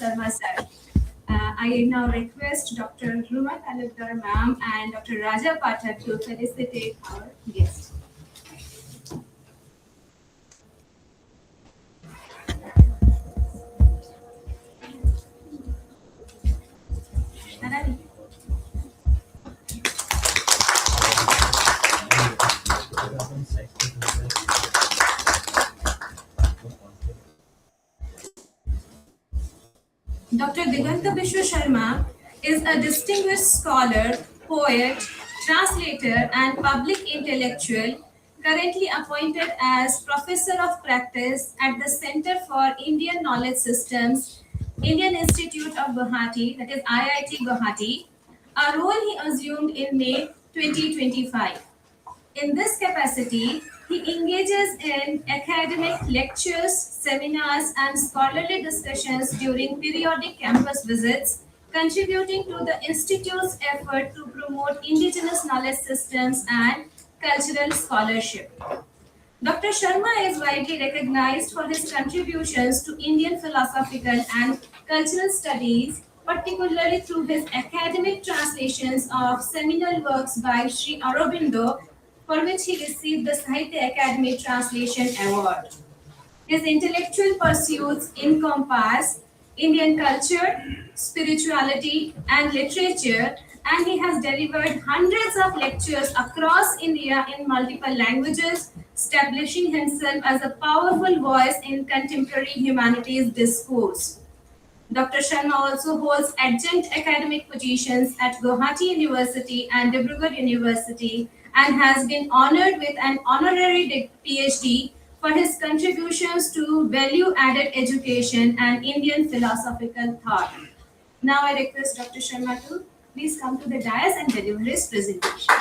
Sarma sir. I now request Dr. Ruma Talukdar ma'am and Dr. Raja Pathak to felicitate our guest. Narani. Dr. Diganta Vishwa Sharma is a distinguished scholar, poet, translator, and public intellectual, currently appointed as Professor of Practice at the Center for Indian Knowledge Systems, Indian Institute of Guwahati, that is IIT Guwahati, a role he assumed in May 2025. In this capacity, he engages in academic lectures, seminars, and scholarly discussions during periodic campus visits, contributing to the Institute's effort to promote indigenous knowledge systems and cultural scholarship. Dr. Sharma is widely recognized for his contributions to Indian philosophical and cultural studies, particularly through his academic translations of seminal works by Sri Aurobindo, for which he received the Sahitya Academy Translation Award. His intellectual pursuits encompass Indian culture, spirituality, and literature, and he has delivered hundreds of lectures across India in multiple languages, establishing himself as a powerful voice in contemporary humanities discourse. Dr. Sharma also holds adjunct academic positions at Guwahati University and Dibrugarh University and has been honored with an honorary PhD for his contributions to value-added education and Indian philosophical thought. Now I request Dr. Sharma to please come to the dais and deliver his presentation.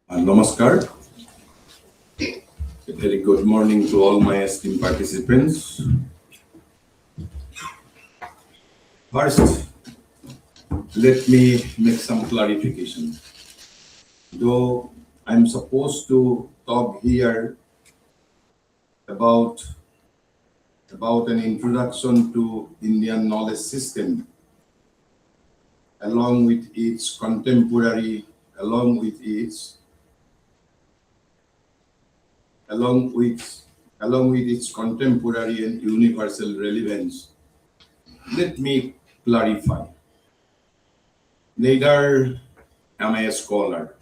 Namaskar. A very good morning to all my esteemed participants. First, let me make some clarification. Though I'm supposed to talk here about an introduction to Indian knowledge system, along with its contemporary and universal relevance. Let me clarify. Neither am I a scholar,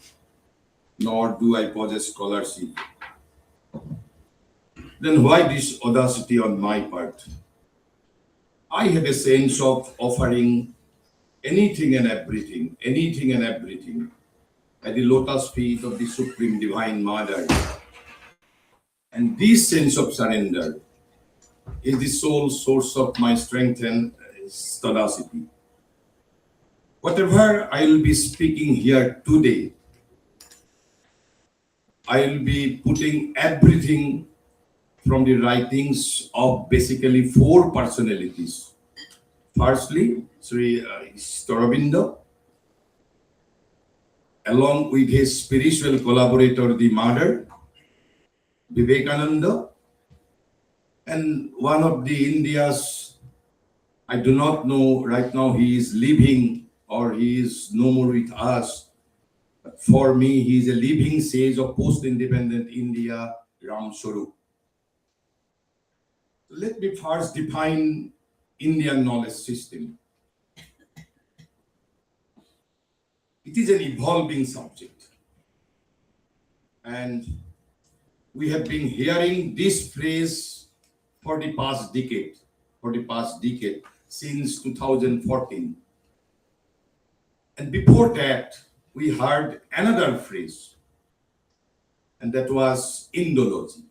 nor do I possess scholarship. Then why this audacity on my part? I have a sense of offering anything and everything at the lotus feet of the Supreme Divine Mother. And this sense of surrender is the sole source of my strength and tenacity. Whatever I will be speaking here today, I will be putting everything from the writings of basically four personalities. Firstly, Sri Aurobindo, along with his spiritual collaborator, the mother, Vivekananda, and one of the India's, I do not know right now he is living or he is no more with us. But for me, he is a living sage of post-independent India, Ram Swarup. Let me first define Indian knowledge system. It is an evolving subject. And we have been hearing this phrase for the past decade, since 2014. And before that, we heard another phrase, and that was Indology.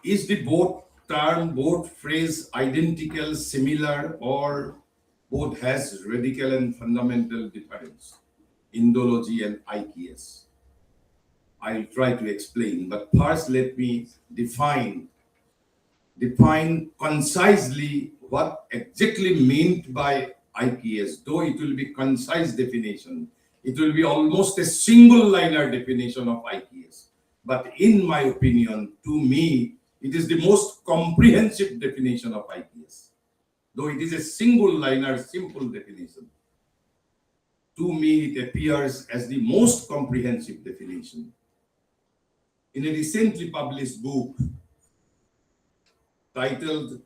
Is the both phrase identical, similar, or both has radical and fundamental difference? Indology and IKS. I'll try to explain, but first let me define concisely what exactly meant by IPS, though it will be concise definition. It will be almost a single liner definition of IPS. But in my opinion, to me, it is the most comprehensive definition of IPS. Though it is a single liner, simple definition. To me, it appears as the most comprehensive definition. In a recently published book, titled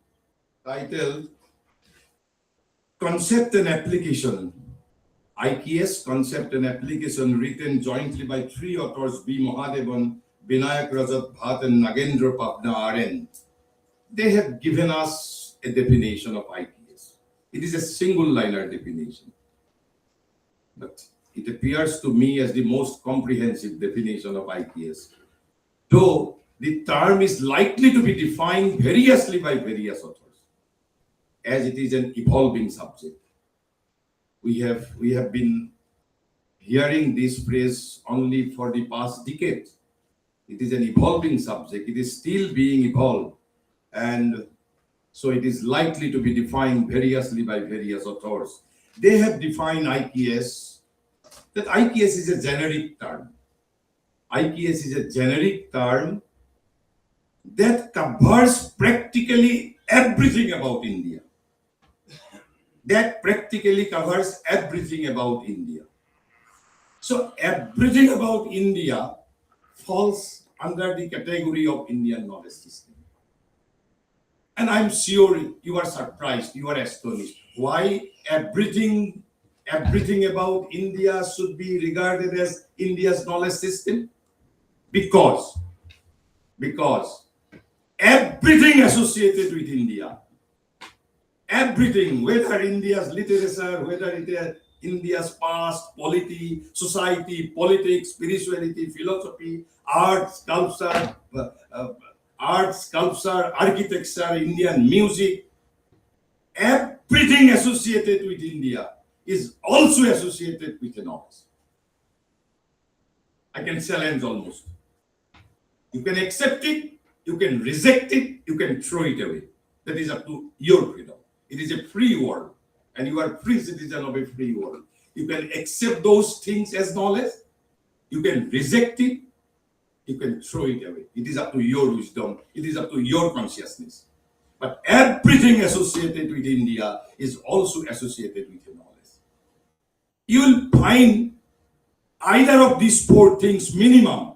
Concept and Application, IKS Concept and Application, written jointly by three authors, B. Mahadevan, Vinayak Rajat Bhatt, and Nagendra Pabna RN. They have given us a definition of IKS. It is a single liner definition, but it appears to me as the most comprehensive definition of IKS. Though the term is likely to be defined variously by various authors, as it is an evolving subject. We have been hearing this phrase only for the past decade. It is an evolving subject. It is still being evolved, and so it is likely to be defined variously by various authors. They have defined IKS, that IKS is a generic term. IKS is a generic term that covers practically everything about India. That practically covers everything about India. So everything about India falls under the category of Indian knowledge system. And I'm sure you are surprised, you are astonished. Why everything about India should be regarded as India's knowledge system? Because everything associated with India, everything, whether India's literature, whether it is India's past, polity, society, politics, spirituality, philosophy, art, sculpture, architecture, Indian music, everything associated with India is also associated with a knowledge. I can challenge almost. You can accept it, you can reject it, you can throw it away. That is up to your freedom. It is a free world, and you are free citizen of a free world. You can accept those things as knowledge, you can reject it, you can throw it away. It is up to your wisdom, it is up to your consciousness. But everything associated with India is also associated with your knowledge. You will find either of these four things minimum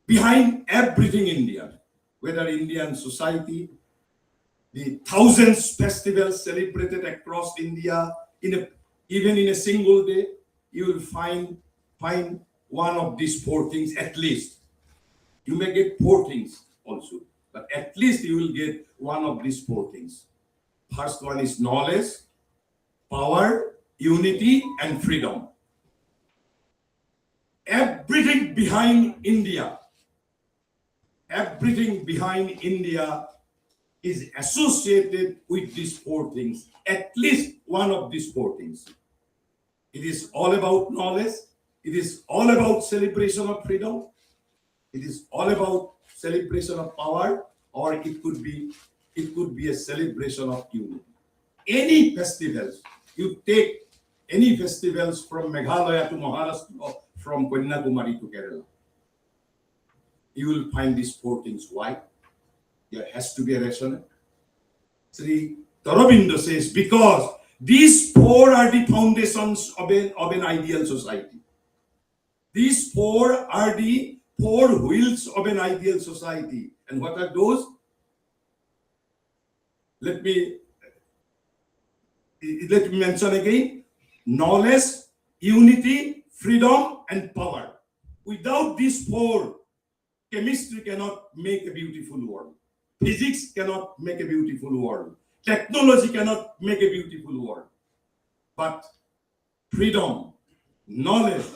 behind everything Indian, whether Indian society, the thousands festivals celebrated across India, even in a single day, you will find one of these four things at least. You may get four things also, but at least you will get one of these four things. First one is knowledge, power, unity, and freedom. Everything behind India is associated with these four things, at least one of these four things. It is all about knowledge, it is all about celebration of freedom, it is all about celebration of power, or it could be a celebration of unity. Any festivals, you take any festivals from Meghalaya to Maharashtra, from Kanyakumari to Kerala, you will find these four things. Why? There has to be a rationale. Sri Aurobindo says, because these four are the foundations of an ideal society. These four are the four wheels of an ideal society. And what are those? Let me mention again: knowledge, unity, freedom, and power. Without these four, chemistry cannot make a beautiful world. Physics cannot make a beautiful world. Technology cannot make a beautiful world. But freedom, knowledge,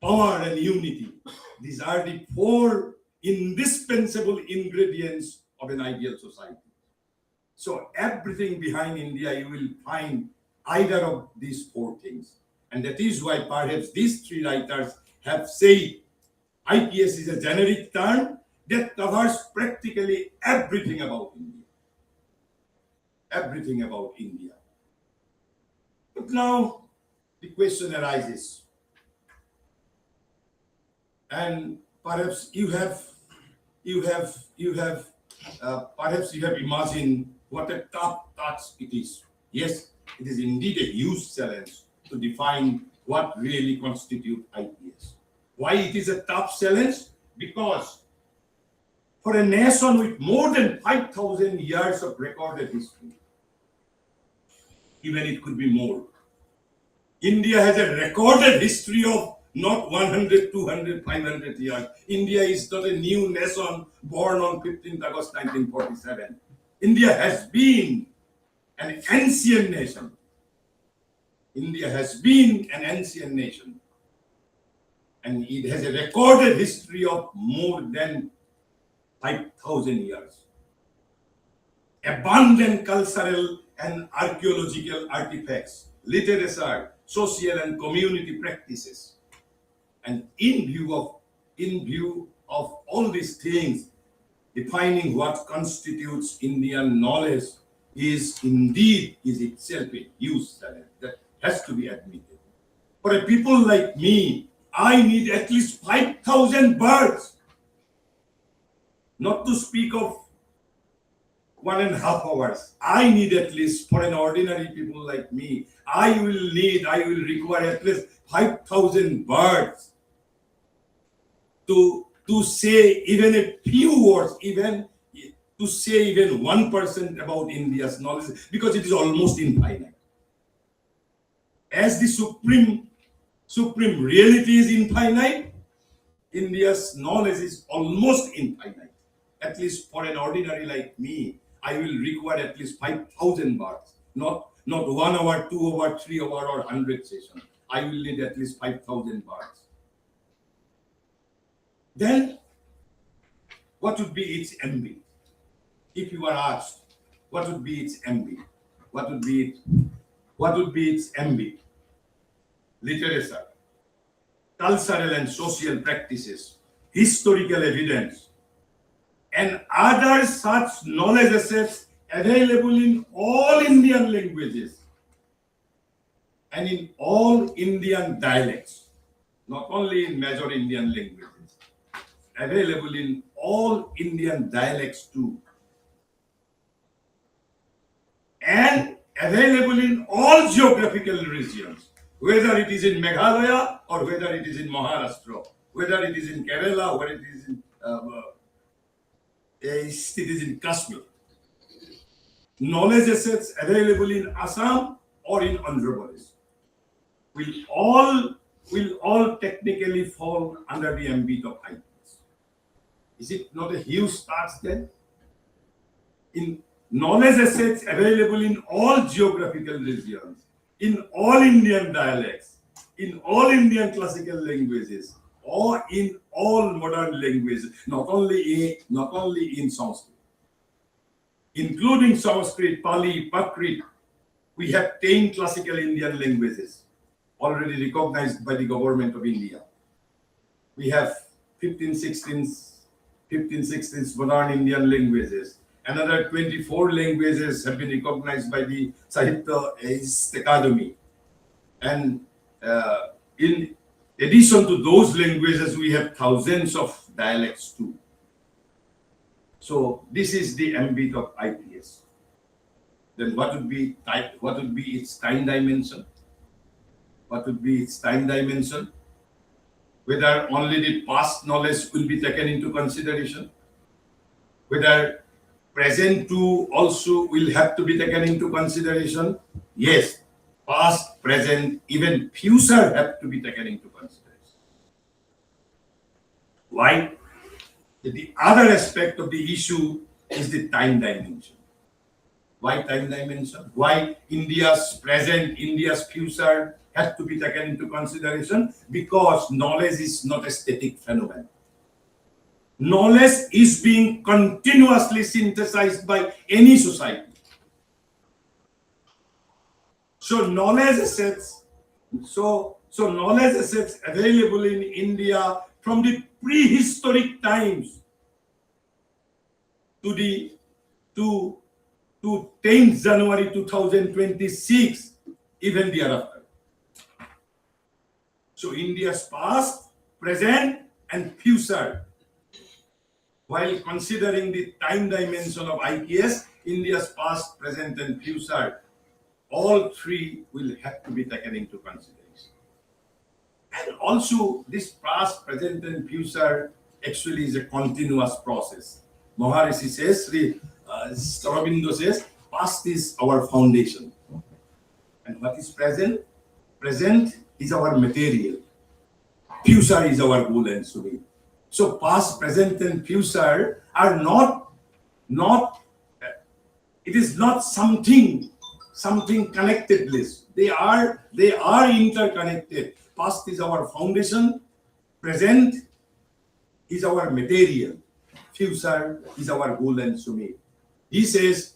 power, and unity, these are the four indispensable ingredients of an ideal society. So everything behind India, you will find either of these four things. And that is why perhaps these three writers have said IPS is a generic term that covers practically everything about India. Everything about India. But now the question arises, and perhaps perhaps you have imagined what a tough task it is. Yes, it is indeed a huge challenge to define what really constitutes IPS. Why it is a tough challenge? Because for a nation with more than 5,000 years of recorded history, even it could be more, India has a recorded history of not 100, 200, 500 years. India is not a new nation born on 15th August 1947. India has been an ancient nation. India has been an ancient nation. And it has a recorded history of more than 5,000 years. Abundant cultural and archaeological artifacts, literature, social and community practices. And in view of all these things, defining what constitutes Indian knowledge is itself a huge challenge that has to be admitted. For a people like me, I need at least 5,000 birds, not to speak of 1.5 hours. I need at least, for an ordinary people like me, I will require at least 5,000 birds to say even a few words, even to say even 1% about India's knowledge, because it is almost infinite. As the supreme reality is infinite, India's knowledge is almost infinite. At least for an ordinary like me, I will require at least 5,000 birds, not 1 hour, 2 hour, 3 hour, or 100 sessions. I will need at least 5,000 birds. Then, what would be its MB? If you are asked, what would be its MB? What would be its MB? Literature, cultural and social practices, historical evidence, and other such knowledge assets available in all Indian languages and in all Indian dialects, not only in major Indian languages, available in all Indian dialects too, and available in all geographical regions, whether it is in Meghalaya or whether it is in Maharashtra, whether it is in Kerala or it is in Kashmir. Knowledge assets available in Assam or in Andhra Pradesh will all technically fall under the ambit of IPS. Is it not a huge task then? In knowledge assets available in all geographical regions, in all Indian dialects, in all Indian classical languages, or in all modern languages, not only in Sanskrit. including Sanskrit, Pali, Prakrit. We have 10 classical Indian languages already recognized by the government of India. We have 15, 16 modern Indian languages. Another 24 languages have been recognized by the Sahitya Academy. And in addition to those languages, we have thousands of dialects too. So this is the ambit of IPS. Then what would be its time dimension? What would be its time dimension? Whether only the past knowledge will be taken into consideration, whether present too also will have to be taken into consideration. Yes, past, present, even future have to be taken into consideration. Why? The other aspect of the issue is the time dimension. Why time dimension? Why India's present, India's future has to be taken into consideration? Because knowledge is not a static phenomenon. Knowledge is being continuously synthesized by any society. So knowledge assets available in India from the prehistoric times to 10th January 2026, even thereafter. So India's past, present, and future. While considering the time dimension of IPS, India's past, present, and future, all three will have to be taken into consideration. And also, this past, present, and future actually is a continuous process. Maharishi says, Sri Aurobindo says, past is our foundation. And what is present? Present is our material. Future is our goal and so. So past, present, and future are not it is not something connectedless. They are interconnected. Past is our foundation, present is our material, future is our goal and summit. He says,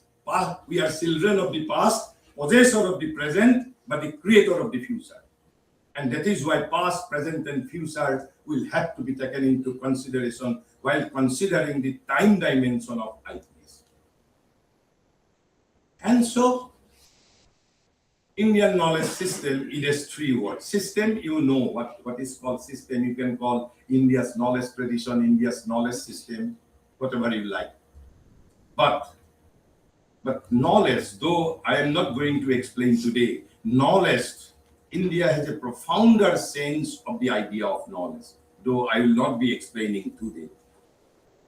we are children of the past, possessor of the present, but the creator of the future. And that is why past, present, and future will have to be taken into consideration while considering the time dimension of IPS. And so, Indian knowledge system, it has three words. System, you know what is called system. You can call India's knowledge tradition, India's knowledge system, whatever you like. But knowledge, though I am not going to explain today, knowledge, India has a profounder sense of the idea of knowledge, though I will not be explaining today.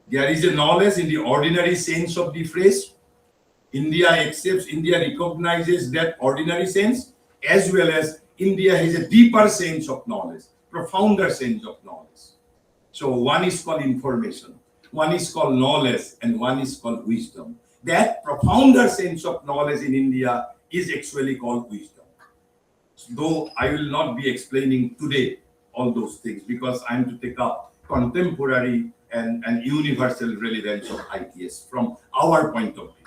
There is a knowledge in the ordinary sense of the phrase. India recognizes that ordinary sense, as well as India has a deeper sense of knowledge, profounder sense of knowledge. So one is called information, one is called knowledge, and one is called wisdom. That profounder sense of knowledge in India is actually called wisdom. Though I will not be explaining today all those things because I am to take up contemporary and universal relevance of IPS from our point of view.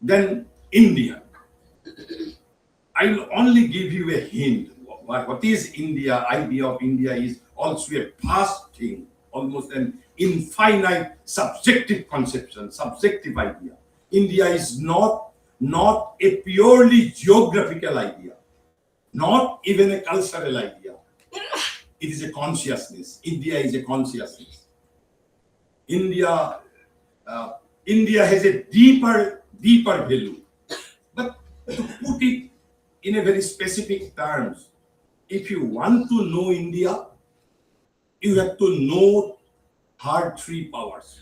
Then India. I will only give you a hint. What is India? Idea of India is also a vast thing, almost an infinite subjective conception, subjective idea. India is not a purely geographical idea, not even a cultural idea. It is a consciousness. India is a consciousness. India has a deeper value. But to put it in a very specific terms, if you want to know India, you have to know her three powers.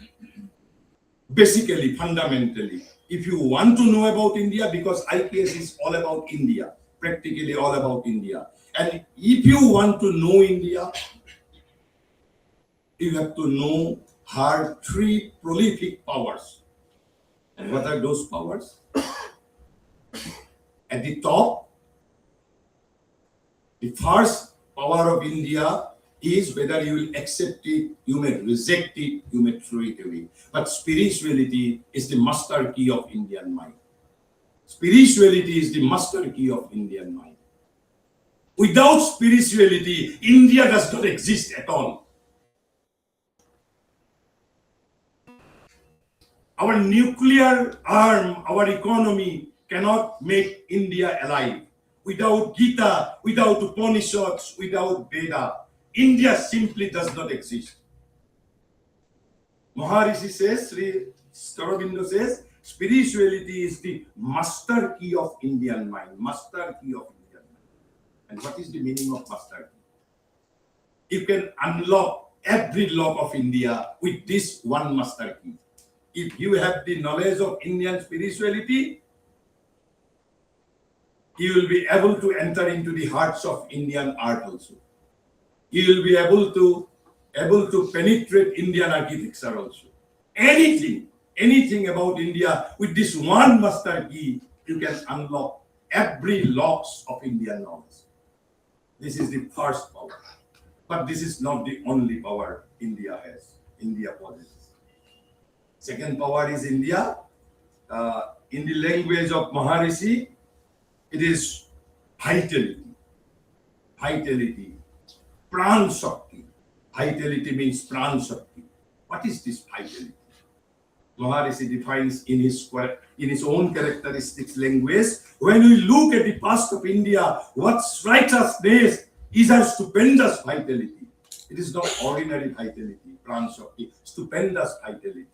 Basically, fundamentally, if you want to know about India, because IPS is all about India, practically all about India. And if you want to know India, you have to know her three prolific powers. And what are those powers? At the top, the first power of India is whether you will accept it, you may reject it, you may throw it away. But spirituality is the master key of Indian mind. Spirituality is the master key of Indian mind. Without spirituality, India does not exist at all. Our nuclear arm, our economy cannot make India alive. Without Gita, without Upanishads, without Veda, India simply does not exist. Maharishi says, Sri Aurobindo says, spirituality is the master key of Indian mind. Master key of Indian mind. And what is the meaning of master key? You can unlock every lock of India with this one master key. If you have the knowledge of Indian spirituality, you will be able to enter into the hearts of Indian art also. You will be able to penetrate Indian architecture also. Anything about India, with this one master key, you can unlock every locks of Indian knowledge. This is the first power. But this is not the only power India has, India possesses. Second power is India. In the language of Maharishi, it is vitality. Vitality. Pran Shakti. Vitality means Pran Shakti. What is this vitality? Maharishi defines in his own characteristics language. When we look at the past of India, what strikes us is a stupendous vitality. It is not ordinary vitality, Pran Shakti, stupendous vitality.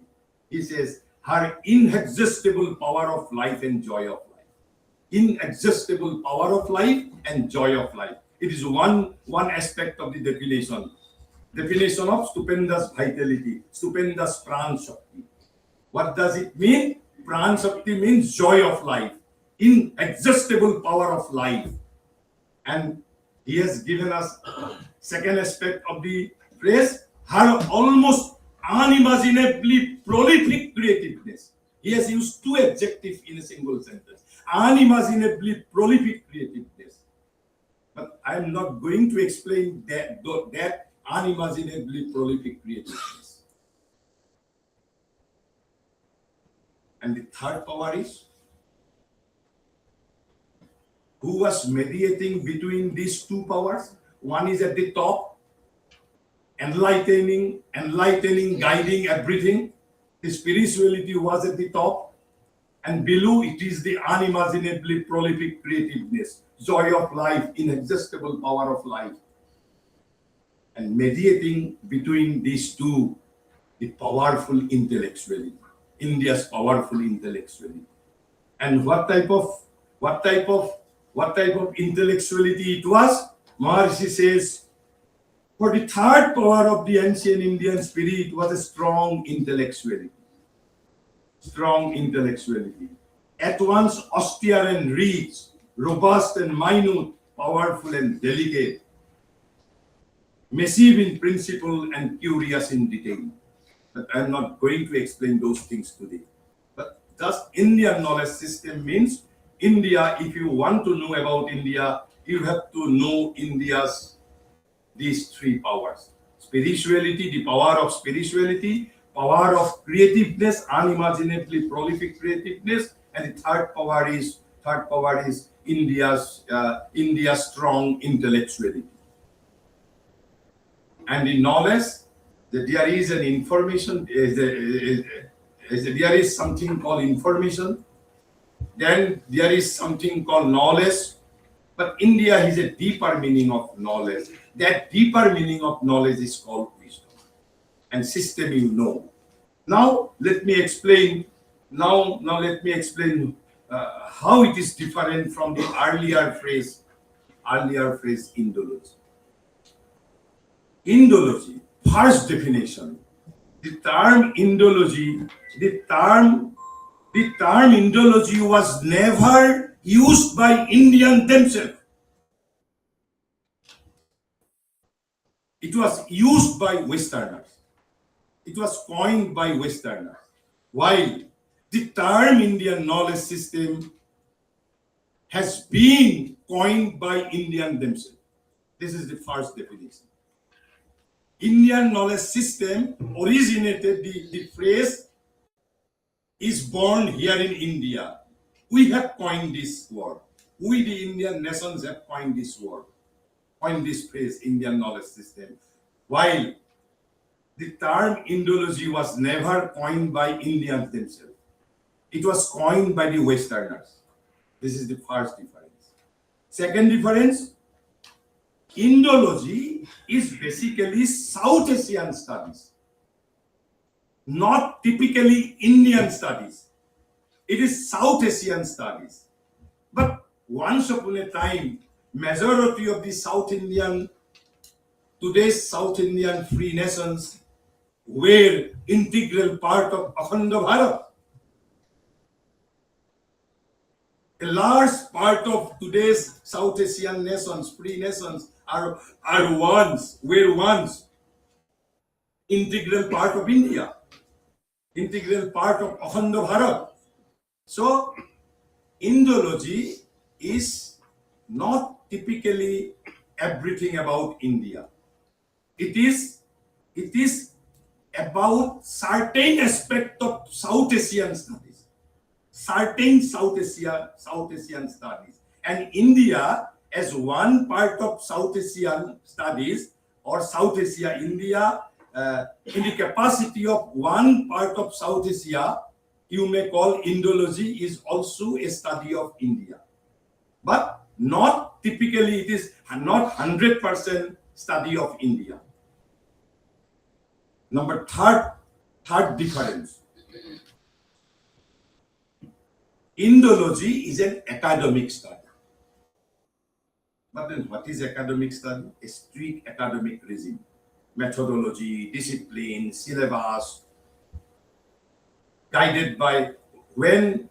He says, her inexhaustible power of life and joy of life. Inexhaustible power of life and joy of life. It is one aspect of the definition. Definition of stupendous vitality, stupendous Pran Shakti. What does it mean? Pran Shakti means joy of life, inexhaustible power of life. And he has given us second aspect of the phrase, her almost unimaginably prolific creativeness. He has used two adjectives in a single sentence. Unimaginably prolific creativeness. But I am not going to explain that unimaginably prolific creativeness. And the third power is, who was mediating between these two powers? One is at the top, enlightening, guiding everything. The spirituality was at the top, and below it is the unimaginably prolific creativeness, joy of life, inexhaustible power of life. And mediating between these two, the powerful intellectuality, India's powerful intellectuality. And what type of intellectuality it was? Maharishi says, for the third power of the ancient Indian spirit was a strong intellectuality. Strong intellectuality. At once austere and rich, robust and minute, powerful and delicate, massive in principle and curious in detail. But I am not going to explain those things today. But thus Indian knowledge system means India, if you want to know about India, you have to know India's these three powers. Spirituality, the power of spirituality, power of creativeness, unimaginably prolific creativeness, and the third power is India's strong intellectuality. And in knowledge, that there is an information, there is something called information, then there is something called knowledge, but India has a deeper meaning of knowledge. That deeper meaning of knowledge is called wisdom. And system you know. Now let me explain. Let me explain how it is different from the earlier phrase, Indology. Indology, first definition. The term Indology was never used by Indians themselves. It was used by Westerners. It was coined by Westerners. While the term Indian knowledge system has been coined by Indians themselves. This is the first definition. Indian knowledge system originated, the phrase is born here in India. We have coined this word. We, the Indian nations, have coined this word, coined this phrase, Indian knowledge system. While the term Indology was never coined by Indians themselves. It was coined by the Westerners. This is the first difference. Second difference, Indology is basically South Asian studies, not typically Indian studies. It is South Asian studies. But once upon a time, majority of the today's South Indian free nations were integral part of Akhanda Bharat. A large part of today's South Asian nations, free nations, were once integral part of India, integral part of Akhanda Bharat. So, Indology is not typically everything about India. It is about certain aspect of South Asian studies, certain South Asian studies, and India as one part of South Asian studies, or South Asia, India, in the capacity of one part of South Asia, you may call Indology is also a study of India, but not typically. It is not 100% study of India. Number third difference. Indology is an academic study. But then what is academic study? A strict academic regime. Methodology, discipline, syllabus, guided by when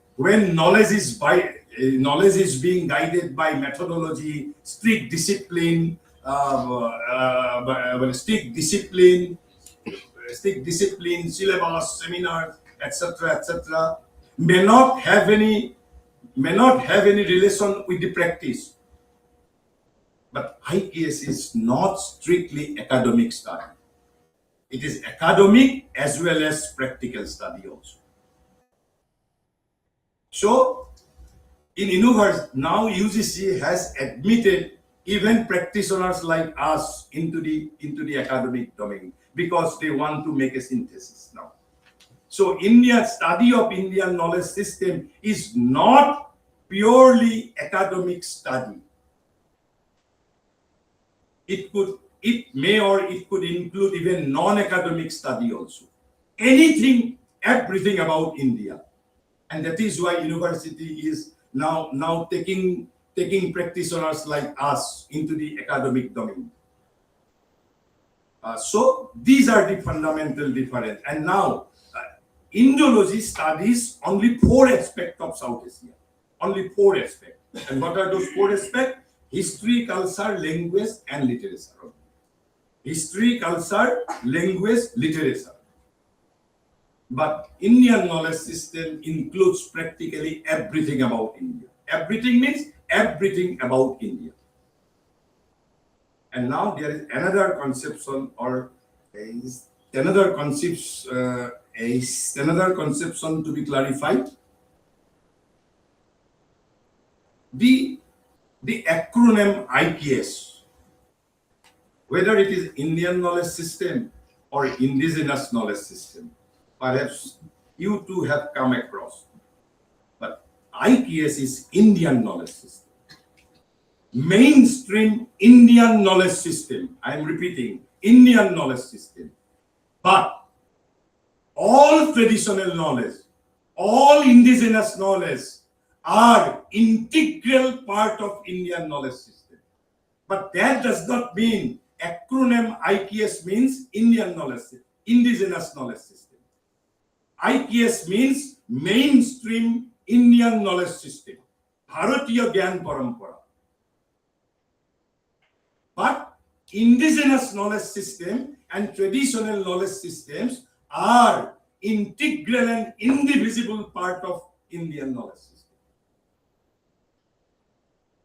knowledge is being guided by methodology, strict discipline, syllabus, seminars, etc., may not have any relation with the practice. But IKS is not strictly academic study. It is academic as well as practical study also. So, in universe, now UGC has admitted even practitioners like us into the academic domain because they want to make a synthesis now. So, India study of Indian knowledge system is not purely academic study. It may or it could include even non-academic study also. Anything, everything about India. And that is why university is now taking practitioners like us into the academic domain. So these are the fundamental difference. And now, Indology studies only 4 aspects of South Asia. Only 4 aspects. And what are those 4 aspects? History, culture, language, and literature. History, culture, language, literature. But Indian knowledge system includes practically everything about India. Everything means everything about India. And now there is another conception another conception to be clarified. The acronym IKS, whether it is Indian knowledge system or indigenous knowledge system, perhaps you too have come across. But IKS is Indian knowledge system. Mainstream Indian knowledge system. I am repeating, Indian knowledge system. But all traditional knowledge, all indigenous knowledge are integral part of Indian knowledge system. But that does not mean acronym IKS means Indian knowledge system, indigenous knowledge system. IKS means mainstream Indian knowledge system, Bharatiya Gyan Parampara. But indigenous knowledge system and traditional knowledge systems are integral and indivisible part of Indian knowledge system.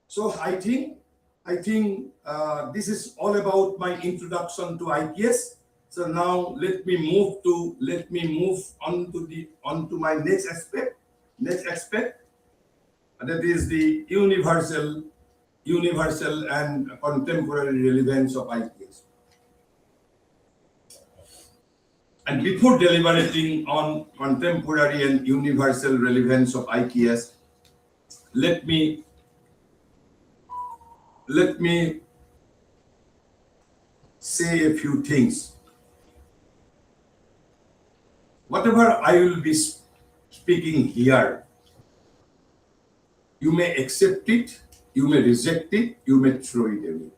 So I think I think this is all about my introduction to IPS. So now let me move on to my next aspect. Next aspect, that is the universal and contemporary relevance of IPS. And before deliberating on contemporary and universal relevance of IPS, let me say a few things. Whatever I will be speaking here, you may accept it, you may reject it, you may throw it away.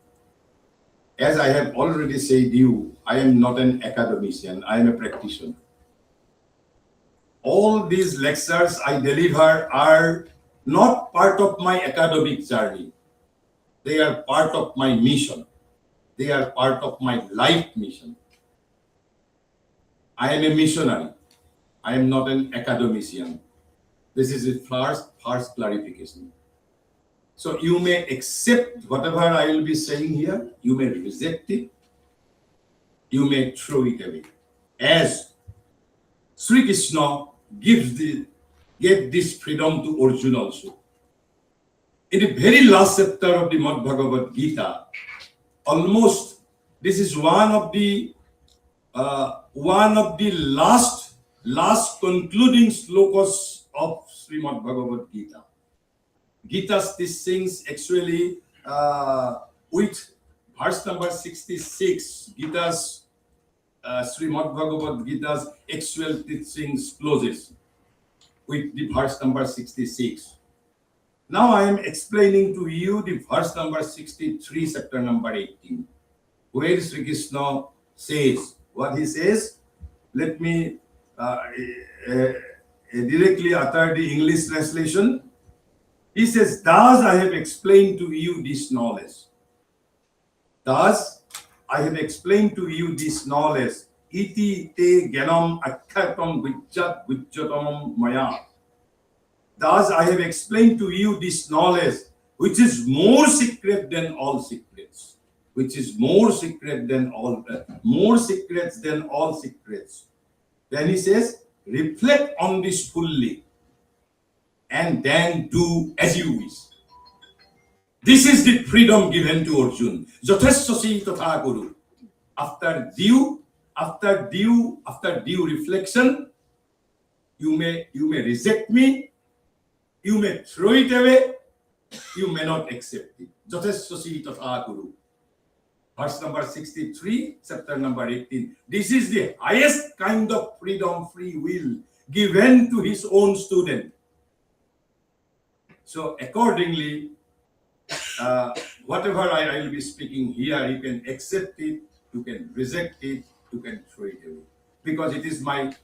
As I have already said you, I am not an academician, I am a practitioner. All these lectures I deliver are not part of my academic journey. They are part of my mission. They are part of my life mission. I am a missionary. I am not an academician. This is the first clarification. So you may accept whatever I will be saying here, you may reject it, you may throw it away. As Sri Krishna gave this freedom to Arjuna also. In the very last chapter of the Bhagavad Gita, almost this is one of the last concluding slokas of Srimad Bhagavad Gita. Gita's teachings actually with verse number 66, Gita's Srimad Bhagavad Gita's actual teachings closes with the verse number 66. Now I am explaining to you the verse number 63, chapter number 18, where Sri Krishna says what he says. Let me directly utter the English translation. He says, "Thus I have explained to you this knowledge. Thus I have explained to you this knowledge. Iti te gyanam akhatam vijjatamam maya. Thus I have explained to you this knowledge, which is more secret than all secrets. Which is more secrets than all secrets." Then he says, "Reflect on this fully, and then do as you wish." This is the freedom given to Arjuna. Jathasya tatha kuru. After due reflection, you may reject me, you may throw it away, you may not accept it. Jathasya tatha kuru. Verse number 63, chapter number 18. This is the highest kind of freedom, free will, given to his own student. So accordingly, whatever I will be speaking here, you can accept it, you can reject it, you can throw it away. Because it is my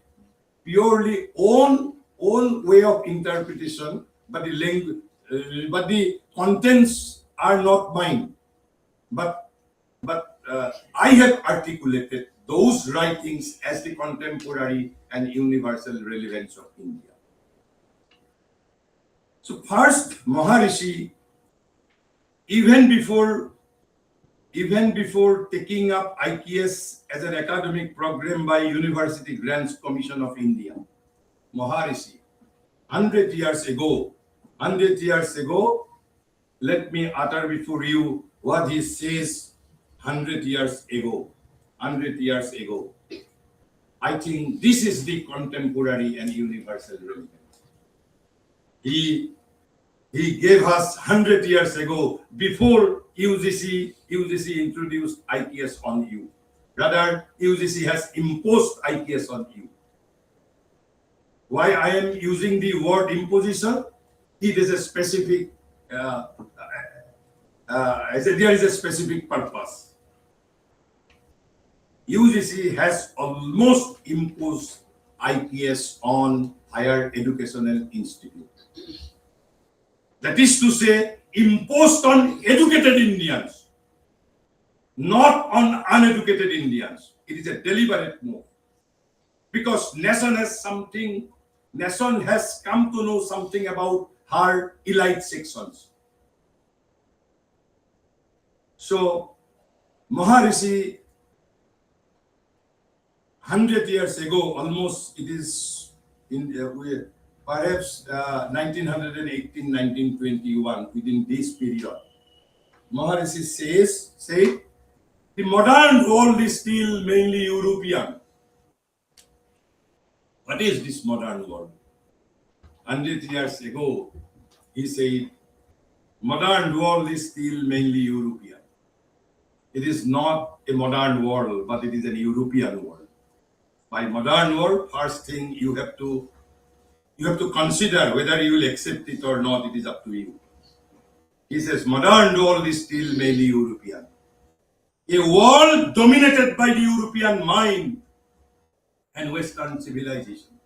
purely own way of interpretation, but the language, but the contents are not mine. But I have articulated those writings as the contemporary and universal relevance of India. So first, Maharishi, even before taking up IPS as an academic program by University Grants Commission of India, Maharishi, 100 years ago, let me utter before you what he says 100 years ago. I think this is the contemporary and universal relevance. He gave us 100 years ago, before UGC introduced IPS on you. Rather, UGC has imposed IPS on you. Why I am using the word imposition? It is a specific, there is a specific purpose. UGC has almost imposed IPS on higher educational institutes. That is to say, imposed on educated Indians, not on uneducated Indians. It is a deliberate move. Because nation has come to know something about her elite sections. So Maharishi, 100 years ago, almost it is in perhaps 1918, 1921, within this period, Maharishi say the modern world is still mainly European. What is this modern world? 100 years ago, he said, modern world is still mainly European. It is not a modern world, but it is an European world. By modern world, first thing you have to consider whether you will accept it or not. It is up to you. He says modern world is still mainly European. A world dominated by the European mind and Western civilization.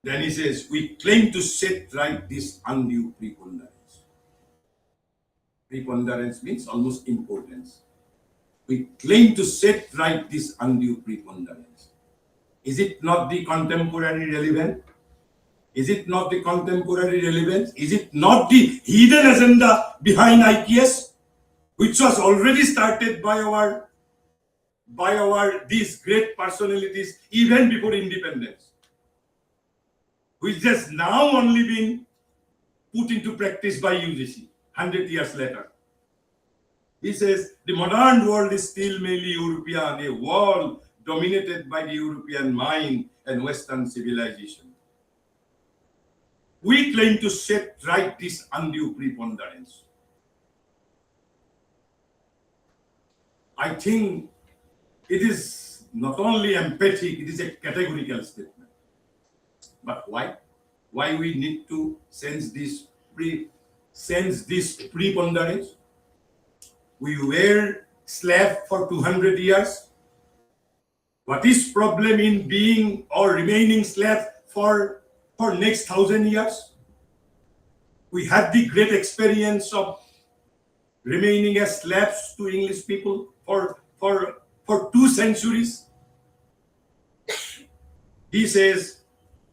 Then he says, we claim to set right this undue preponderance. Preponderance means almost importance. We claim to set right this undue preponderance. Is it not the contemporary relevance? Is it not the contemporary relevance? Is it not the hidden agenda behind IKS, which was already started by these great personalities even before independence, which has now only been put into practice by UGC 100 years later. He says the modern world is still mainly European, a world dominated by the European mind and Western civilization. We claim to set right this undue preponderance. I think it is not only emphatic, it is a categorical statement. But why? Why we need to sense this preponderance? We were slave for 200 years. What is problem in being or remaining slave for next 1,000 years? We had the great experience of remaining as slaves to English people for 2 centuries. He says,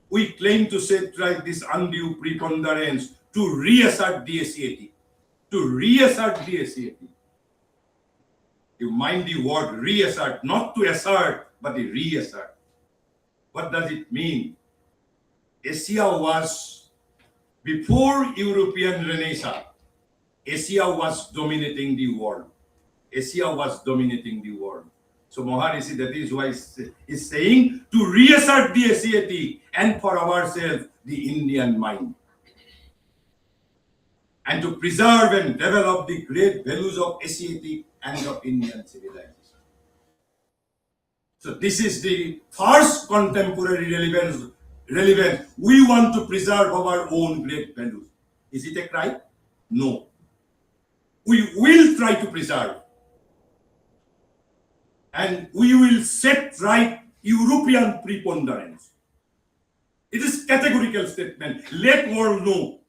we claim to set right this undue preponderance to reassert the ACAT. To reassert the ACAT. You mind the word reassert, not to assert, but the reassert. What does it mean? Asia was, before European Renaissance, Asia was dominating the world. Asia was dominating the world. So Maharishi, that is why he's saying to reassert the ACAT and for ourselves the Indian mind. And to preserve and develop the great values of ACAT and of Indian civilization. So this is the first contemporary relevance. We want to preserve our own great values. Is it a crime? No. We will try to preserve. And we will set right European preponderance. It is categorical statement. Let world know.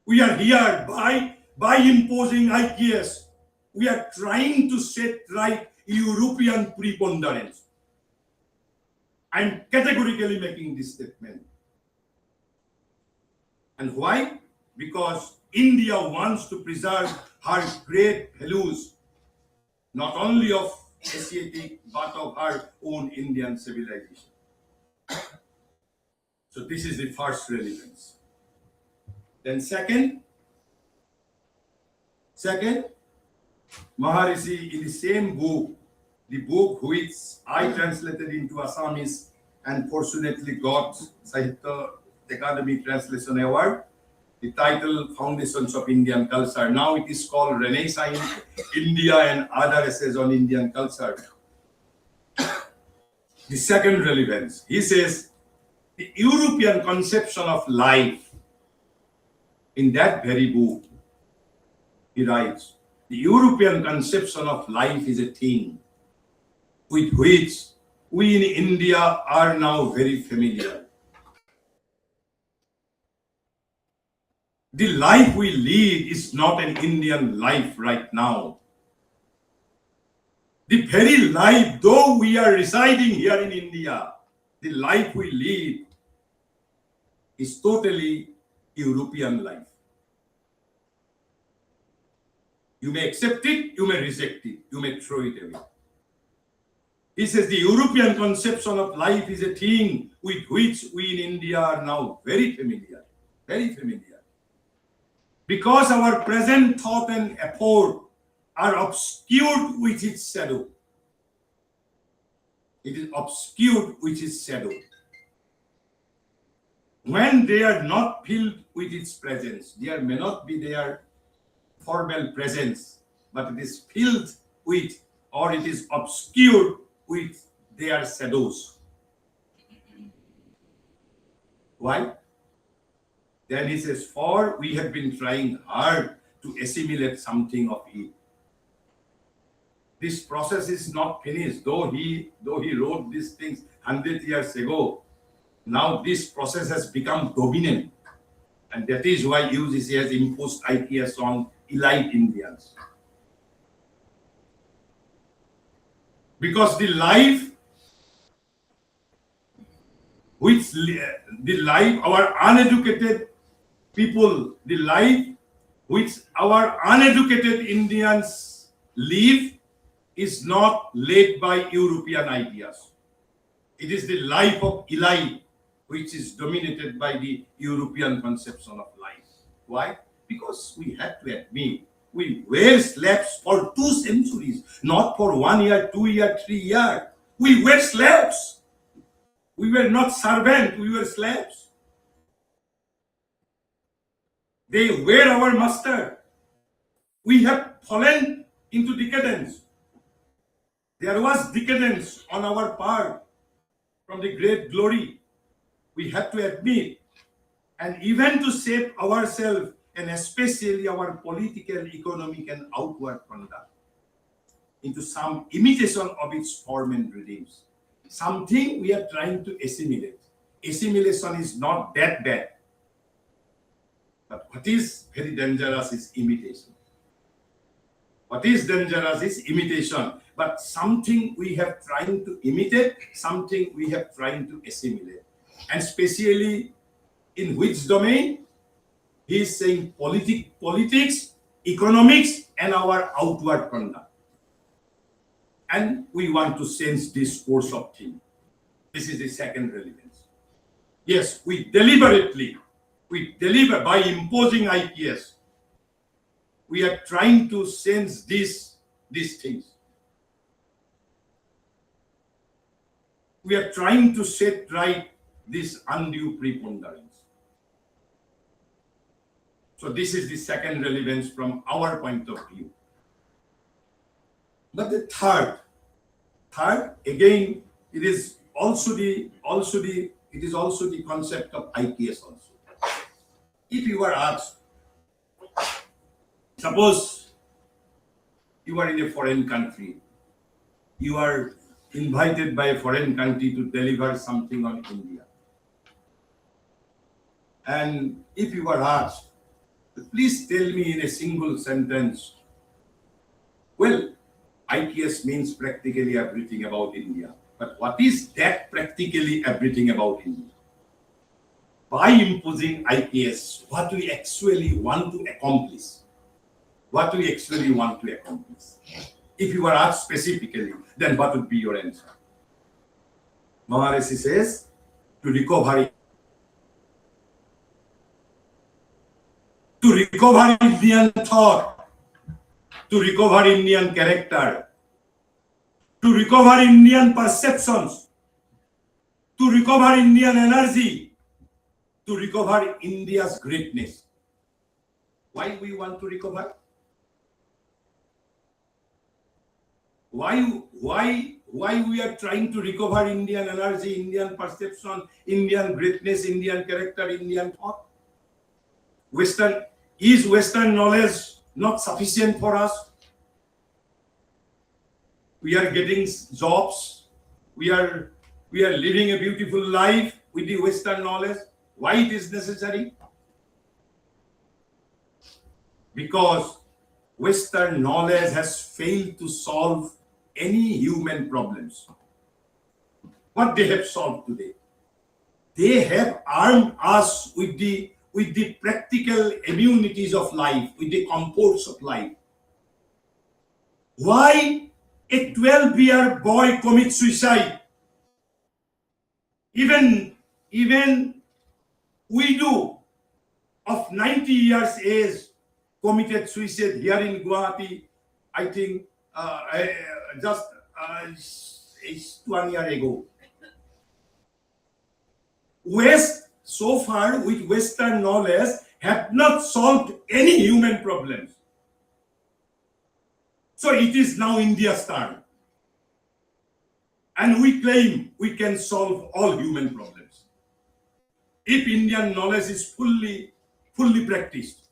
We are here by imposing IKS. We are trying to set right European preponderance. I am categorically making this statement. And why? Because India wants to preserve her great values, not only of Asiatic, but of her own Indian civilization. So this is the first relevance. Then second, Maharishi in the same book, the book which I translated into Assamese and fortunately got Sahitya Academy Translation Award, the title Foundations of Indian Culture. Now it is called Renaissance India and Other Essays on Indian Culture. The second relevance, he says, the European conception of life. In that very book, he writes, the European conception of life is a thing with which we in India are now very familiar. The life we lead is not an Indian life right now. The very life, though we are residing here in India, the life we lead is totally European life. You may accept it, you may reject it, you may throw it away. He says the European conception of life is a thing with which we in India are now very familiar. Very familiar. Because our present thought and effort are obscured with its shadow. It is obscured with its shadow. When they are not filled with its presence, there may not be their formal presence, but it is filled with, or it is obscured with their shadows. Why? Then he says, for we have been trying hard to assimilate something of it. This process is not finished, though he wrote these things 100 years ago. Now this process has become dominant, and that is why UGC has imposed IPS on elite Indians. Because the life our uneducated people, the life which our uneducated Indians live is not led by European ideas. It is the life of elite which is dominated by the European conception of life. Why? Because we have to admit, we were slaves for 2 centuries, not for 1 year, 2 year, 3 years. We were slaves. We were not servants, we were slaves. They were our master. We have fallen into decadence. There was decadence on our part from the great glory. We have to admit, and even to shape ourselves, and especially our political, economic, and outward conduct, into some imitation of its form and redeems. Something we are trying to assimilate. Assimilation is not that bad. But what is very dangerous is imitation. What is dangerous is imitation. But something we have trying to imitate, something we have trying to assimilate. And especially in which domain? He is saying politics, economics, and our outward conduct. And we want to sense this course of thing. This is the second relevance. Yes, we deliver by imposing IPS. We are trying to sense these things. We are trying to set right this undue preponderance. So this is the second relevance from our point of view. But the third again, it is also the concept of IPS also. If you are asked, suppose you are in a foreign country, you are invited by a foreign country to deliver something on India. And if you are asked, please tell me in a single sentence, well, IPS means practically everything about India. But what is that practically everything about India? By imposing IPS, what we actually want to accomplish? What we actually want to accomplish? If you are asked specifically, then what would be your answer? Maharishi says, to recover Indian thought, to recover Indian character, to recover Indian perceptions, to recover Indian energy, to recover India's greatness. Why we want to recover? Why we are trying to recover Indian energy, Indian perception, Indian greatness, Indian character, Indian thought? Western knowledge not sufficient for us? We are getting jobs. We are living a beautiful life with the Western knowledge. Why it is necessary? Because Western knowledge has failed to solve any human problems. What they have solved today? They have armed us with the practical amenities of life, with the comforts of life. Why a 12-year boy commits suicide? Even widow of 90 years age committed suicide here in Guwahati, I think just 1 year ago. West, so far with Western knowledge, have not solved any human problems. So it is now India's turn. And we claim we can solve all human problems if Indian knowledge is fully practiced.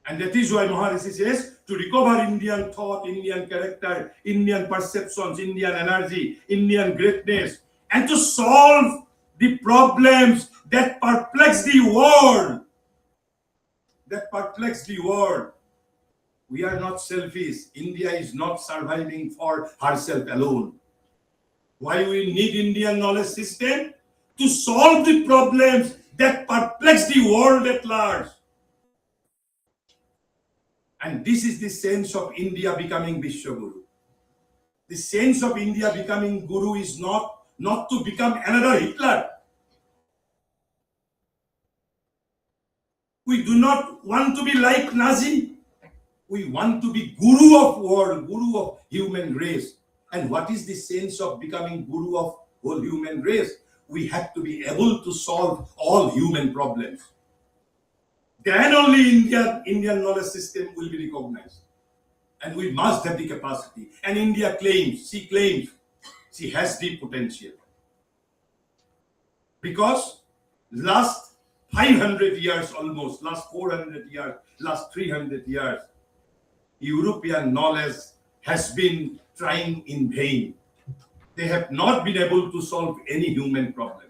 And that is why Maharishi says to recover Indian thought, Indian character, Indian perceptions, Indian energy, Indian greatness, and to solve the problems that perplex the world. We are not selfish. India is not surviving for herself alone. Why we need Indian knowledge system? To solve the problems that perplex the world at large. And this is the sense of India becoming Vishwaguru. The sense of India becoming Guru is not to become another Hitler. We do not want to be like Nazi. We want to be Guru of world, Guru of human race. And what is the sense of becoming Guru of whole human race? We have to be able to solve all human problems. Then only Indian knowledge system will be recognized. And we must have the capacity. And India claims she has the potential. Because last 500 years almost, last 400 years, last 300 years, European knowledge has been trying in vain. They have not been able to solve any human problems.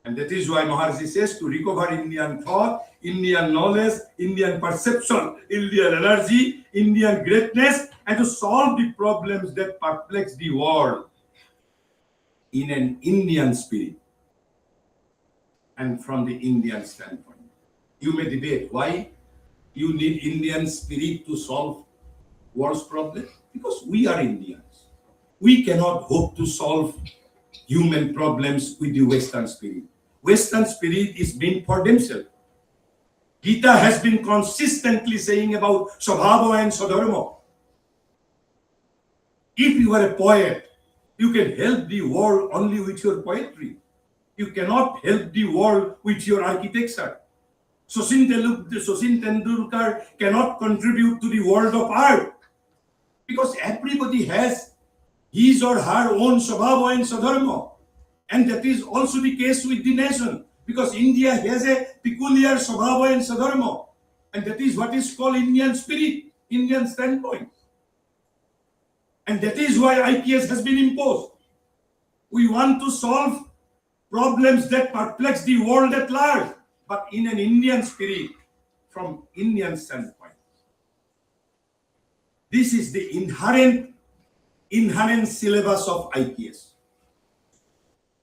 And that is why Maharishi says to recover Indian thought, Indian knowledge, Indian perception, Indian energy, Indian greatness, and to solve the problems that perplex the world in an Indian spirit and from the Indian standpoint. You may debate why you need Indian spirit to solve world's problems. Because we are Indians. We cannot hope to solve human problems with the Western spirit. Western spirit is meant for themselves. Gita has been consistently saying about Swabhava and Swadharma. If you are a poet, you can help the world only with your poetry. You cannot help the world with your architecture. Sachin Tendulkar cannot contribute to the world of art because everybody has his or her own Swabhava and Swadharma. And that is also the case with the nation, because India has a peculiar Swabhava and Swadharma. And that is what is called Indian spirit, Indian standpoint. And that is why IPS has been imposed. We want to solve problems that perplex the world at large, but in an Indian spirit, from Indian standpoint. This is the inherent syllabus of IPS.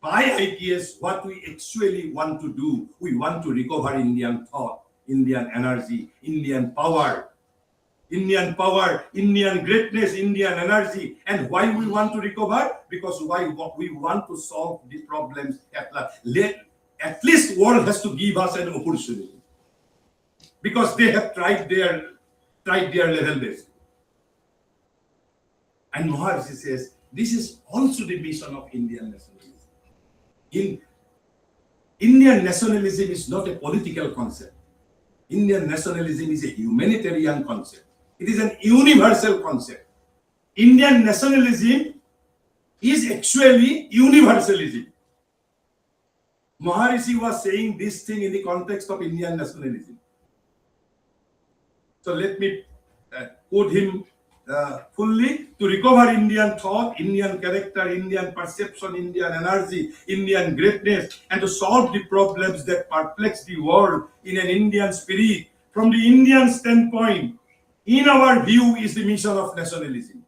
By IPS, what we actually want to do, we want to recover Indian thought, Indian energy, Indian power, Indian greatness, Indian energy. And why we want to recover? Because we want to solve the problems at large. At least world has to give us an opportunity. Because they have tried their level best. And Maharishi says, this is also the mission of Indian nationalism. Indian nationalism is not a political concept. Indian nationalism is a humanitarian concept. It is an universal concept. Indian nationalism is actually universalism. Maharishi was saying this thing in the context of Indian nationalism. So let me quote him fully: to recover Indian thought, Indian character, Indian perception, Indian energy, Indian greatness, and to solve the problems that perplex the world in an Indian spirit. From the Indian standpoint, in our view, is the mission of nationalism.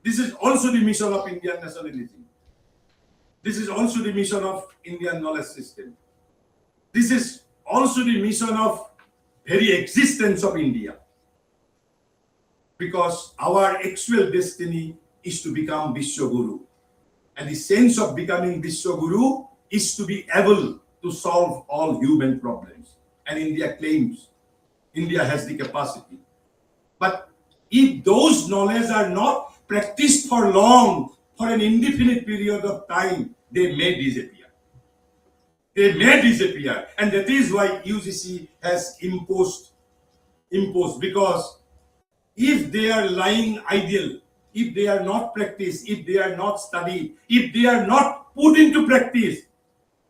This is also the mission of Indian nationalism. This is also the mission of Indian knowledge system. This is also the mission of very existence of India. because our actual destiny is to become Vishwaguru. And the sense of becoming Vishwaguru is to be able to solve all human problems. And India claims India has the capacity. But if those knowledge are not practiced for long, for an indefinite period of time, they may disappear. They may disappear. And that is why UGC has imposed, because if they are lying idle, if they are not practiced, if they are not studied, if they are not put into practice,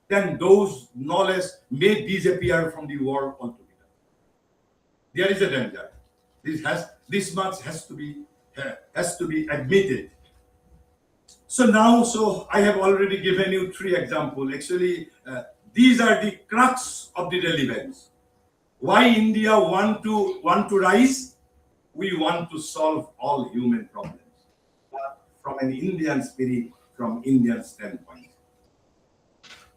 then those knowledge may disappear from the world altogether. There is a danger. This much has to be admitted. So I have already given you 3 examples. Actually, these are the crux of the relevance. Why India want to rise? We want to solve all human problems, but from an Indian spirit, from Indian standpoint.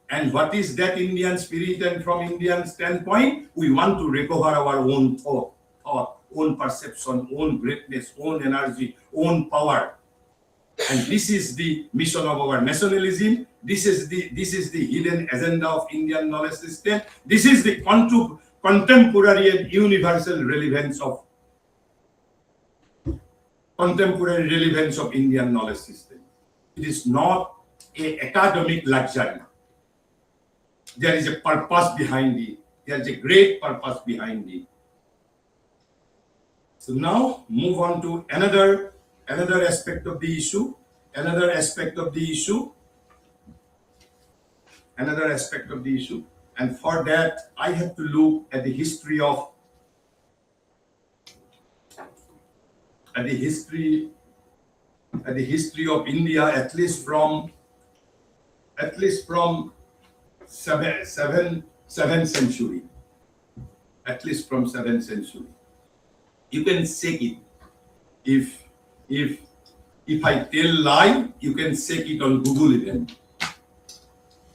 And what is that Indian spirit and from Indian standpoint? We want to recover our own thought, own perception, own greatness, own energy, own power. And this is the mission of our nationalism. This is the hidden agenda of Indian knowledge system. This is the contemporary and universal relevance of Indian knowledge system. It is not an academic luxury. There is a purpose behind it. There is a great purpose behind it. So now move on to another aspect of the issue. Another aspect of the issue. And for that, I have to look at the history of India, at least from 7th century. At least from 7th century. You can check it. If I tell lie, you can check it on Google even.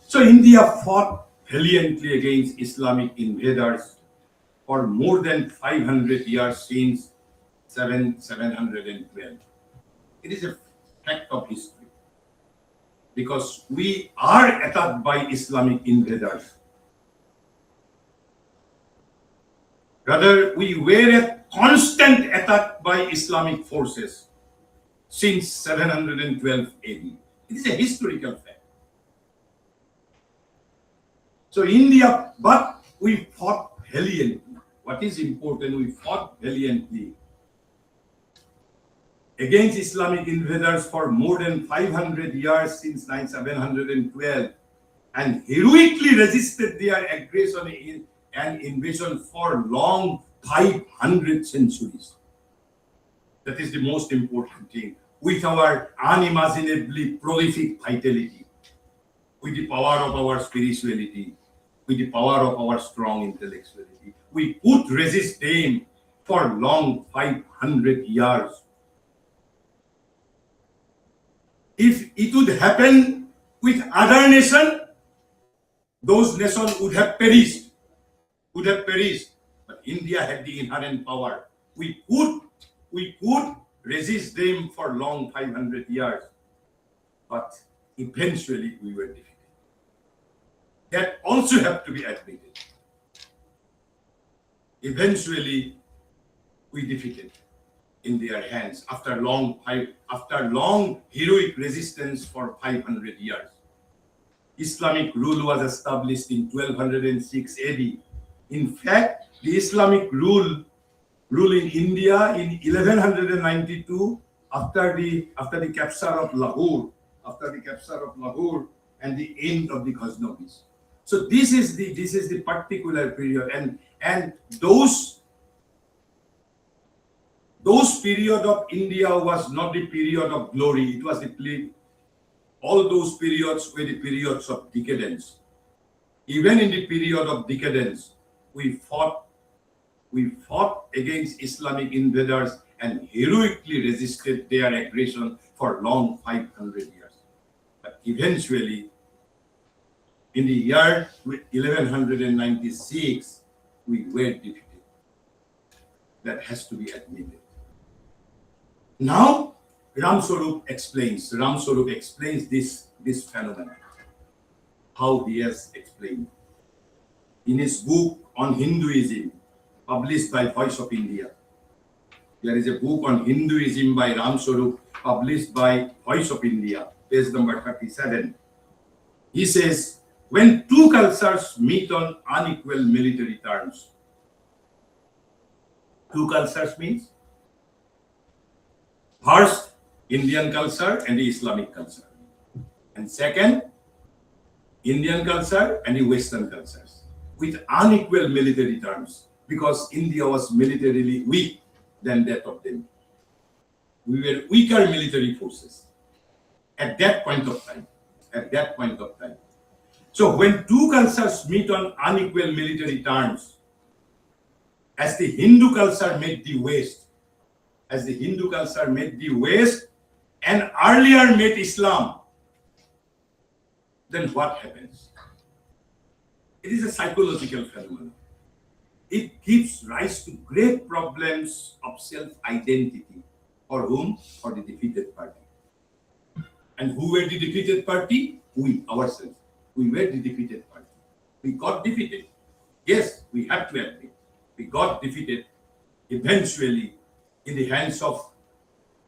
So India fought valiantly against Islamic invaders for more than 500 years since 712. It is a fact of history, because we are attacked by Islamic invaders. Rather, we were a constant attack by Islamic forces since 712 AD. It is a historical fact. So India, but we fought valiantly. What is important? We fought valiantly against Islamic invaders for more than 500 years since 712, and heroically resisted their aggression and invasion for long 500 centuries. That is the most important thing. With our unimaginably prolific vitality, with the power of our spirituality, with the power of our strong intellectuality, we could resist them for long 500 years. If it would happen with other nations, those nations would have perished. But India had the inherent power. We could resist them for long 500 years. But eventually we were defeated. That also have to be admitted. Eventually we defeated in their hands after long heroic resistance for 500 years. Islamic rule was established in 1206 AD. In fact, the Islamic rule in India in 1192, after the capture of Lahore, and the end of the Ghaznavis. So this is the particular period, and those period of India was not the period of glory. It was all those periods were the periods of decadence. Even in the period of decadence, we fought against Islamic invaders and heroically resisted their aggression for long 500 years. But eventually, in the year 1196, we were defeated. That has to be admitted. Now, Ram Swarup explains this phenomenon, how he has explained. In his book on Hinduism, published by Voice of India, there is a book on Hinduism by Ram Swarup, published by Voice of India, page number 37. He says, when two cultures meet on unequal military terms, two cultures means first, Indian culture and the Islamic culture, and second, Indian culture and the Western cultures, with unequal military terms, because India was militarily weak than that of them. We were weaker military forces at that point of time. At that point of time. So when two cultures meet on unequal military terms, as the Hindu culture made the West, and earlier made Islam, then what happens? It is a psychological phenomenon. It gives rise to great problems of self-identity. For whom? For the defeated party. And who were the defeated party? We, ourselves. We were the defeated party. We got defeated. Yes, we have to admit. We got defeated eventually in the hands of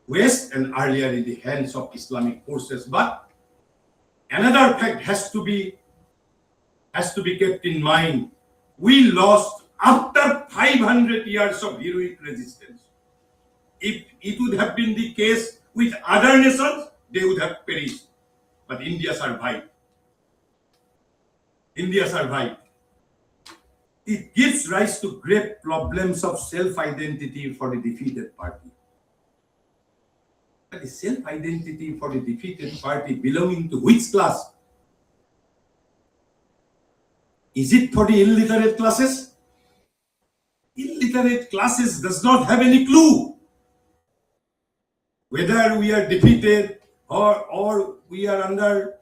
West and earlier in the hands of Islamic forces. But another fact has to be kept in mind. We lost after 500 years of heroic resistance. If it would have been the case with other nations, they would have perished. But India survived. India survived. It gives rise to great problems of self-identity for the defeated party. But the self-identity for the defeated party belonging to which class? Is it for the illiterate classes? Illiterate classes does not have any clue whether we are defeated or we are under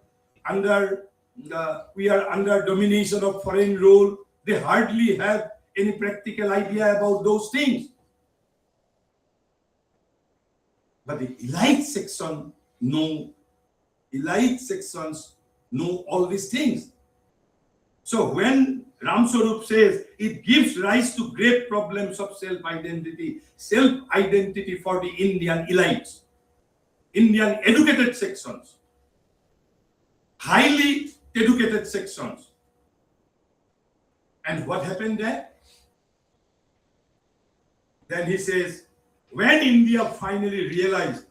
domination of foreign rule. They hardly have any practical idea about those things. But the elite sections know all these things. So when Ram Swarup says it gives rise to great problems of self-identity for the Indian elites, Indian educated sections, highly educated sections. And what happened there? Then he says, when India finally realized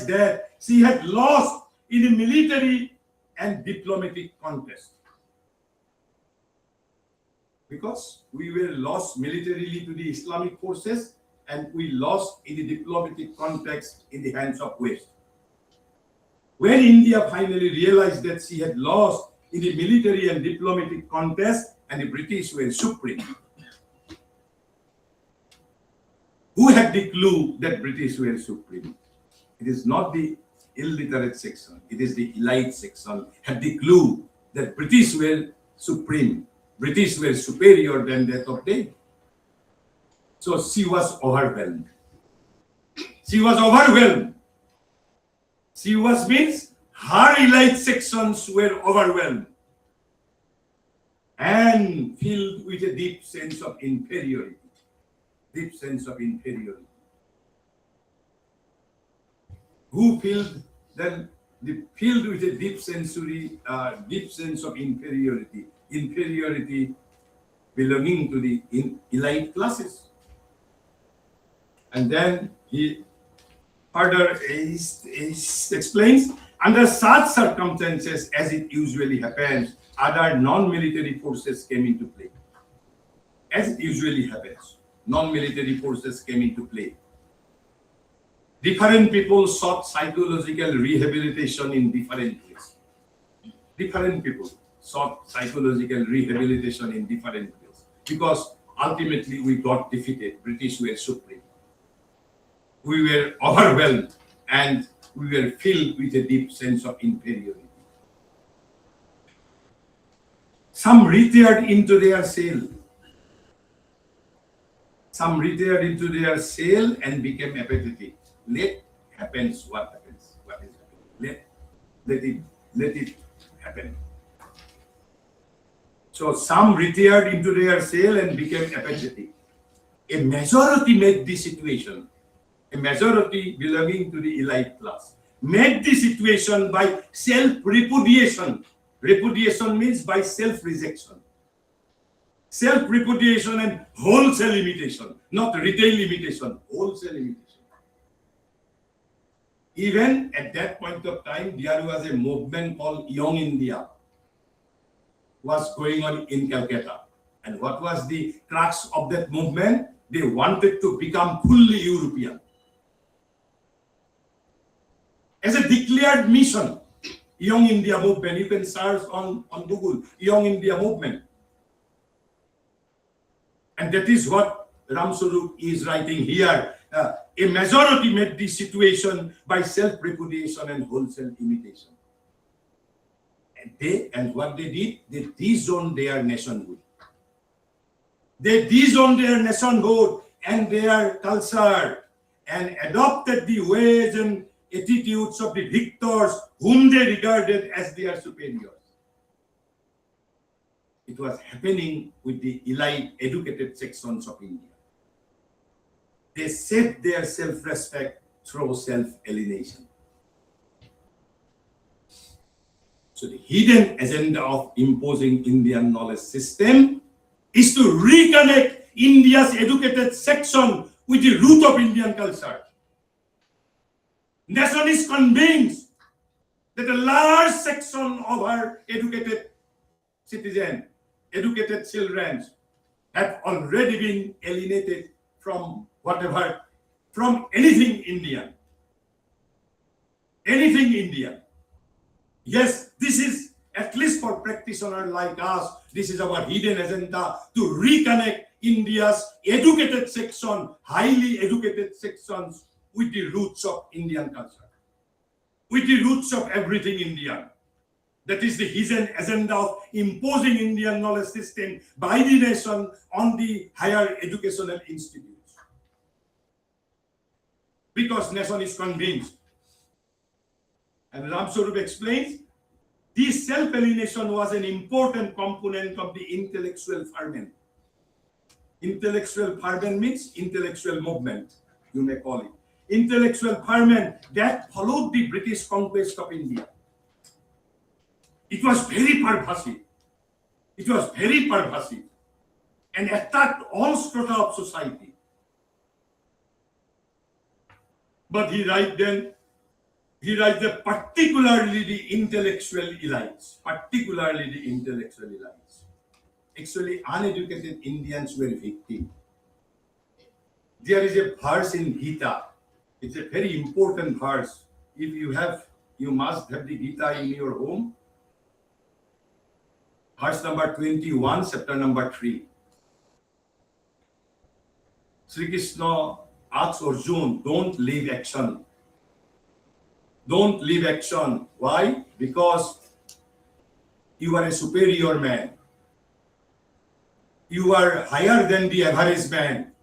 that she had lost in the military and diplomatic contest, because we were lost militarily to the Islamic forces and we lost in the diplomatic context in the hands of West. When India finally realized that she had lost in the military and diplomatic contest and the British were supreme, who had the clue that British were supreme? It is not the illiterate section, it is the elite section had the clue that British were supreme, British were superior than that of them. So she was overwhelmed. She means her elite sections were overwhelmed and filled with a deep sense of inferiority. Who filled with a deep sense of inferiority belonging to the elite classes. And then he further explains, under such circumstances, as it usually happens, other non-military forces came into play. As it usually happens, non-military forces came into play. Different people sought psychological rehabilitation in different ways. Because ultimately we got defeated. British were supreme. We were overwhelmed and we were filled with a deep sense of inferiority. Some retired into their cell. Some retired into their cell and became apathetic. Let happens what happens. What is happening? Let it happen. So some retired into their cell and became apathetic. A majority made the situation. A majority belonging to the elite class made the situation by self-repudiation. Repudiation means by self-rejection. Self-repudiation and wholesale imitation, not retail imitation, wholesale imitation. Even at that point of time, there was a movement called Young India was going on in Calcutta. And what was the crux of that movement? They wanted to become fully European. As a declared mission, Young India movement, you can search on Google, Young India movement. And that is what Ramswarup is writing here. A majority made the situation by self-repudiation and wholesale imitation. And what they did, they disowned their nationhood. They disowned their nationhood and their culture and adopted the ways and attitudes of the victors whom they regarded as their superiors. It was happening with the elite educated sections of India. They set their self-respect through self-alienation. So the hidden agenda of imposing Indian knowledge system is to reconnect India's educated section with the root of Indian culture. Nation is convinced that a large section of our educated citizens, educated children have already been alienated from whatever, from anything Indian. Anything Indian. Yes, this is, at least for practitioners like us, this is our hidden agenda to reconnect India's educated section, highly educated sections with the roots of Indian culture, with the roots of everything Indian. That is the hidden agenda of imposing Indian knowledge system by the nation on the higher educational institutes. Because nation is convinced. And Ramswarup explains, this self-alienation was an important component of the intellectual ferment. Intellectual ferment means intellectual movement, you may call it. Intellectual ferment that followed the British conquest of India. It was very pervasive. It was very pervasive and attacked all strata of society. But he writes that particularly the intellectual elites, Actually, uneducated Indians were victims. There is a verse in Gita. It's a very important verse. If you have, you must have the Gita in your home. Verse number 21, chapter number 3. Sri Krishna asks Arjuna, don't leave action. Don't leave action. Why? Because you are a superior man. You are higher than the average man.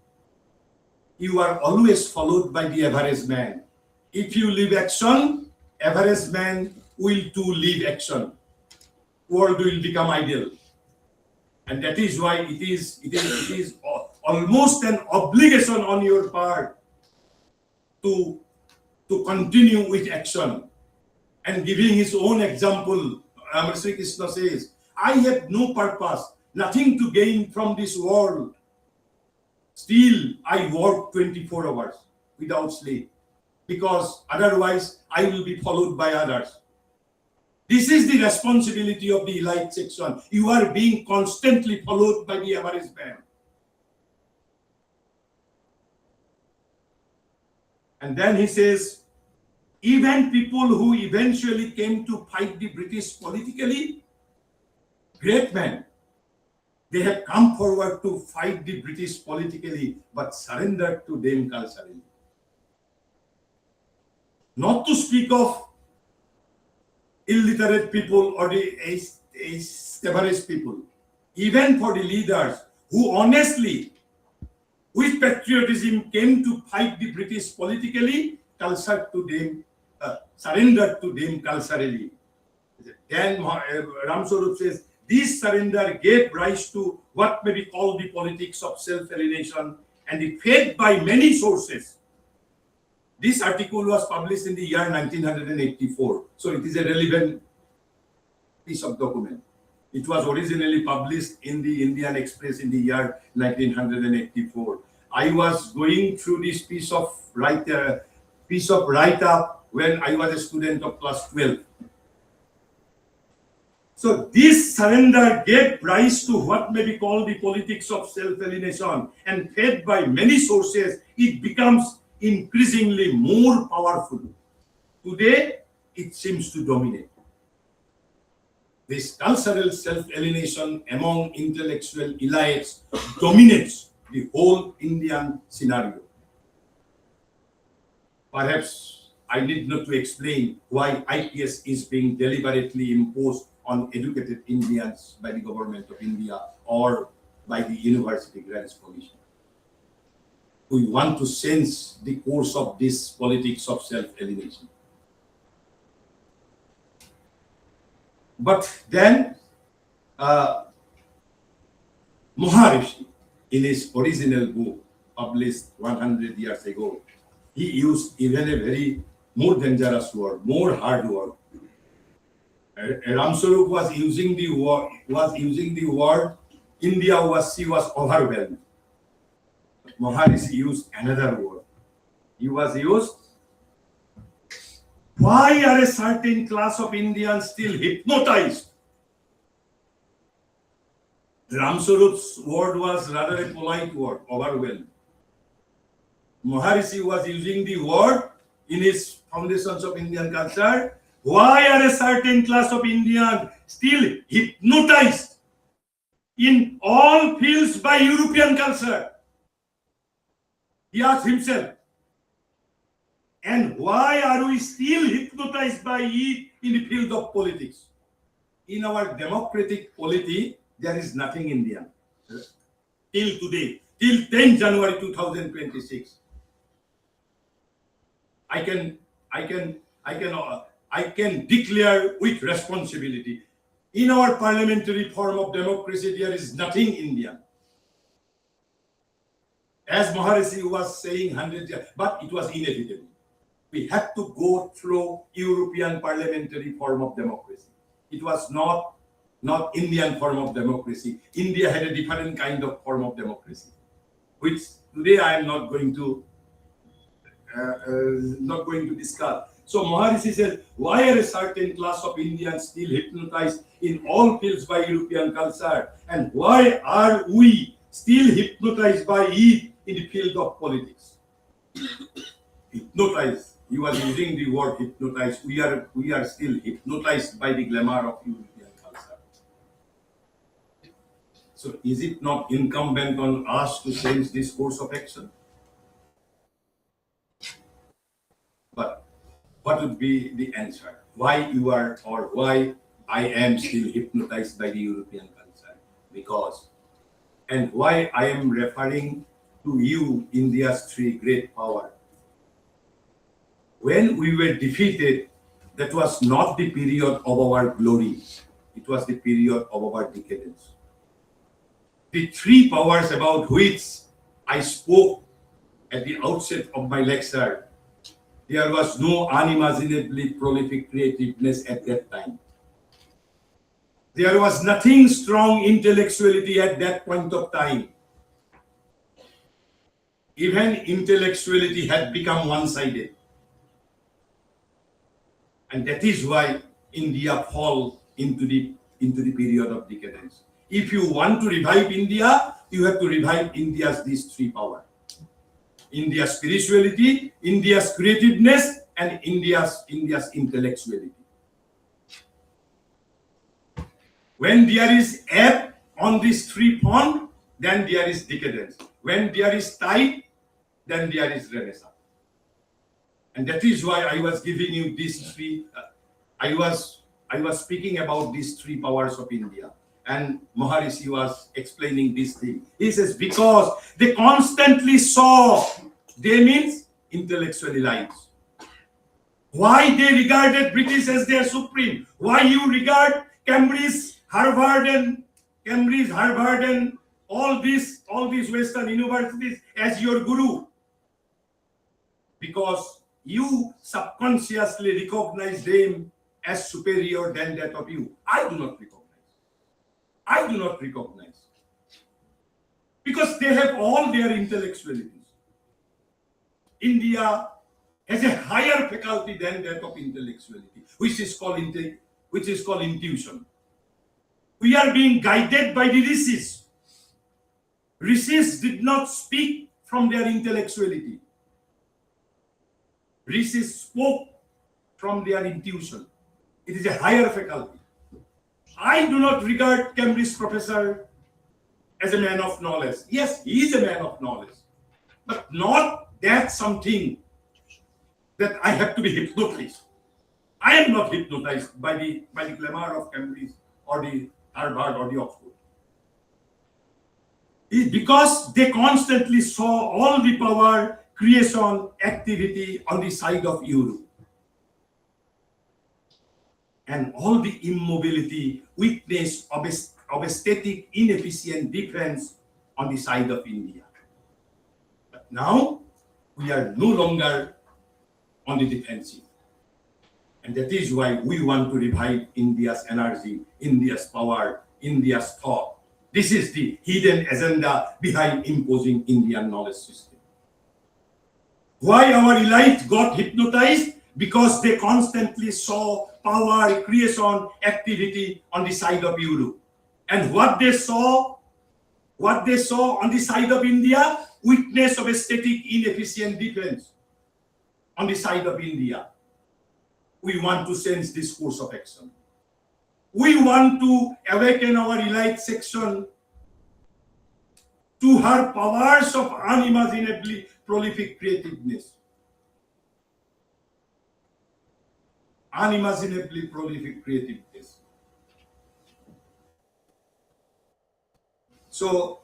You are always followed by the average man. If you leave action, average man will too leave action. World will become ideal. And that is why it is almost an obligation on your part to continue with action. And giving his own example, Sri Krishna says, I have no purpose, nothing to gain from this world. Still, I work 24 hours without sleep, because otherwise I will be followed by others. This is the responsibility of the elite section. You are being constantly followed by the average man. And then he says, even people who eventually came to fight the British politically, great men, they have come forward to fight the British politically, but surrendered to them culturally. Not to speak of illiterate people or the average people, even for the leaders who honestly with patriotism came to fight the British politically, surrendered to them culturally. Then Ramswarup says, this surrender gave rise to what may be called the politics of self-alienation and it fed by many sources. This article was published in the year 1984, so it is a relevant piece of document. It was originally published in the Indian Express in the year 1984. I was going through this piece of write-up when I was a student of class 12. So this surrender gave rise to what may be called the politics of self-alienation, and fed by many sources, it becomes increasingly more powerful. Today, it seems to dominate. This cultural self-alienation among intellectual elites dominates the whole Indian scenario. Perhaps I need not to explain why IPS is being deliberately imposed on educated Indians by the government of India or by the University Grants Commission. We want to sense the course of this politics of self-alienation. But then Maharishi, in his original book, published 100 years ago, he used even a very more dangerous word, more hard word. Ramswarup was using the word India was overwhelmed. Maharishi used another word. He was used, why are a certain class of Indians still hypnotized? Ramswarup's word was rather a polite word, overwhelmed. Maharishi was using the word in his Foundations of Indian Culture, why are a certain class of Indians still hypnotized in all fields by European culture? He asked himself, and why are we still hypnotized by it in the field of politics? In our democratic polity, there is nothing Indian. Till today, till 10 January 2026. I can declare with responsibility, in our parliamentary form of democracy, there is nothing Indian. As Maharishi was saying 100 years, but it was inevitable. We had to go through European parliamentary form of democracy. It was not Indian form of democracy. India had a different kind of form of democracy, which today I am not going to discuss. So Maharishi says, why are a certain class of Indians still hypnotized in all fields by European culture, and why are we still hypnotized by it in the field of politics? Hypnotized. You are using the word hypnotized. We are still hypnotized by the glamour of European culture. So is it not incumbent on us to change this course of action? But what would be the answer? Why you are, or why I am still hypnotized by the European culture? Because, and why I am referring to you, India's three great powers. When we were defeated, that was not the period of our glory. It was the period of our decadence. The three powers about which I spoke at the outset of my lecture, there was no unimaginably prolific creativeness at that time. There was nothing strong intellectuality at that point of time. Even intellectuality had become one-sided. And that is why India fell into the period of decadence. If you want to revive India, you have to revive India's these three powers. India's spirituality, India's creativeness, and India's intellectuality. When there is ebb on these three pond, then there is decadence. When there is tide, then there is renaissance. And that is why I was giving you these three. I was speaking about these three powers of India. And Maharishi was explaining this thing. He says, because they constantly saw, they means intellectual elites. Why they regarded British as their supreme? Why you regard Cambridge, Harvard, and all these Western universities as your guru? Because you subconsciously recognize them as superior than that of you. I do not recognize. Because they have all their intellectualities. India has a higher faculty than that of intellectuality, which is called intuition. We are being guided by the rishis. Rishis did not speak from their intellectuality. Rishis spoke from their intuition. It is a higher faculty. I do not regard Cambridge professor as a man of knowledge. Yes, he is a man of knowledge, but not that something that I have to be hypnotized. I am not hypnotized by the glamour of Cambridge or the Harvard or the Oxford. Because they constantly saw all the power, creation, activity on the side of Europe. And all the immobility, weakness of a static, inefficient defense on the side of India. But now, we are no longer on the defensive. And that is why we want to revive India's energy, India's power, India's thought. This is the hidden agenda behind imposing Indian knowledge system. Why our elite got hypnotized? Because they constantly saw power, creation, activity on the side of Europe. And what they saw on the side of India, weakness of a static, inefficient defense on the side of India. We want to sense this course of action. We want to awaken our elite section to her powers of unimaginably prolific creativeness. Unimaginably prolific creativeness. So,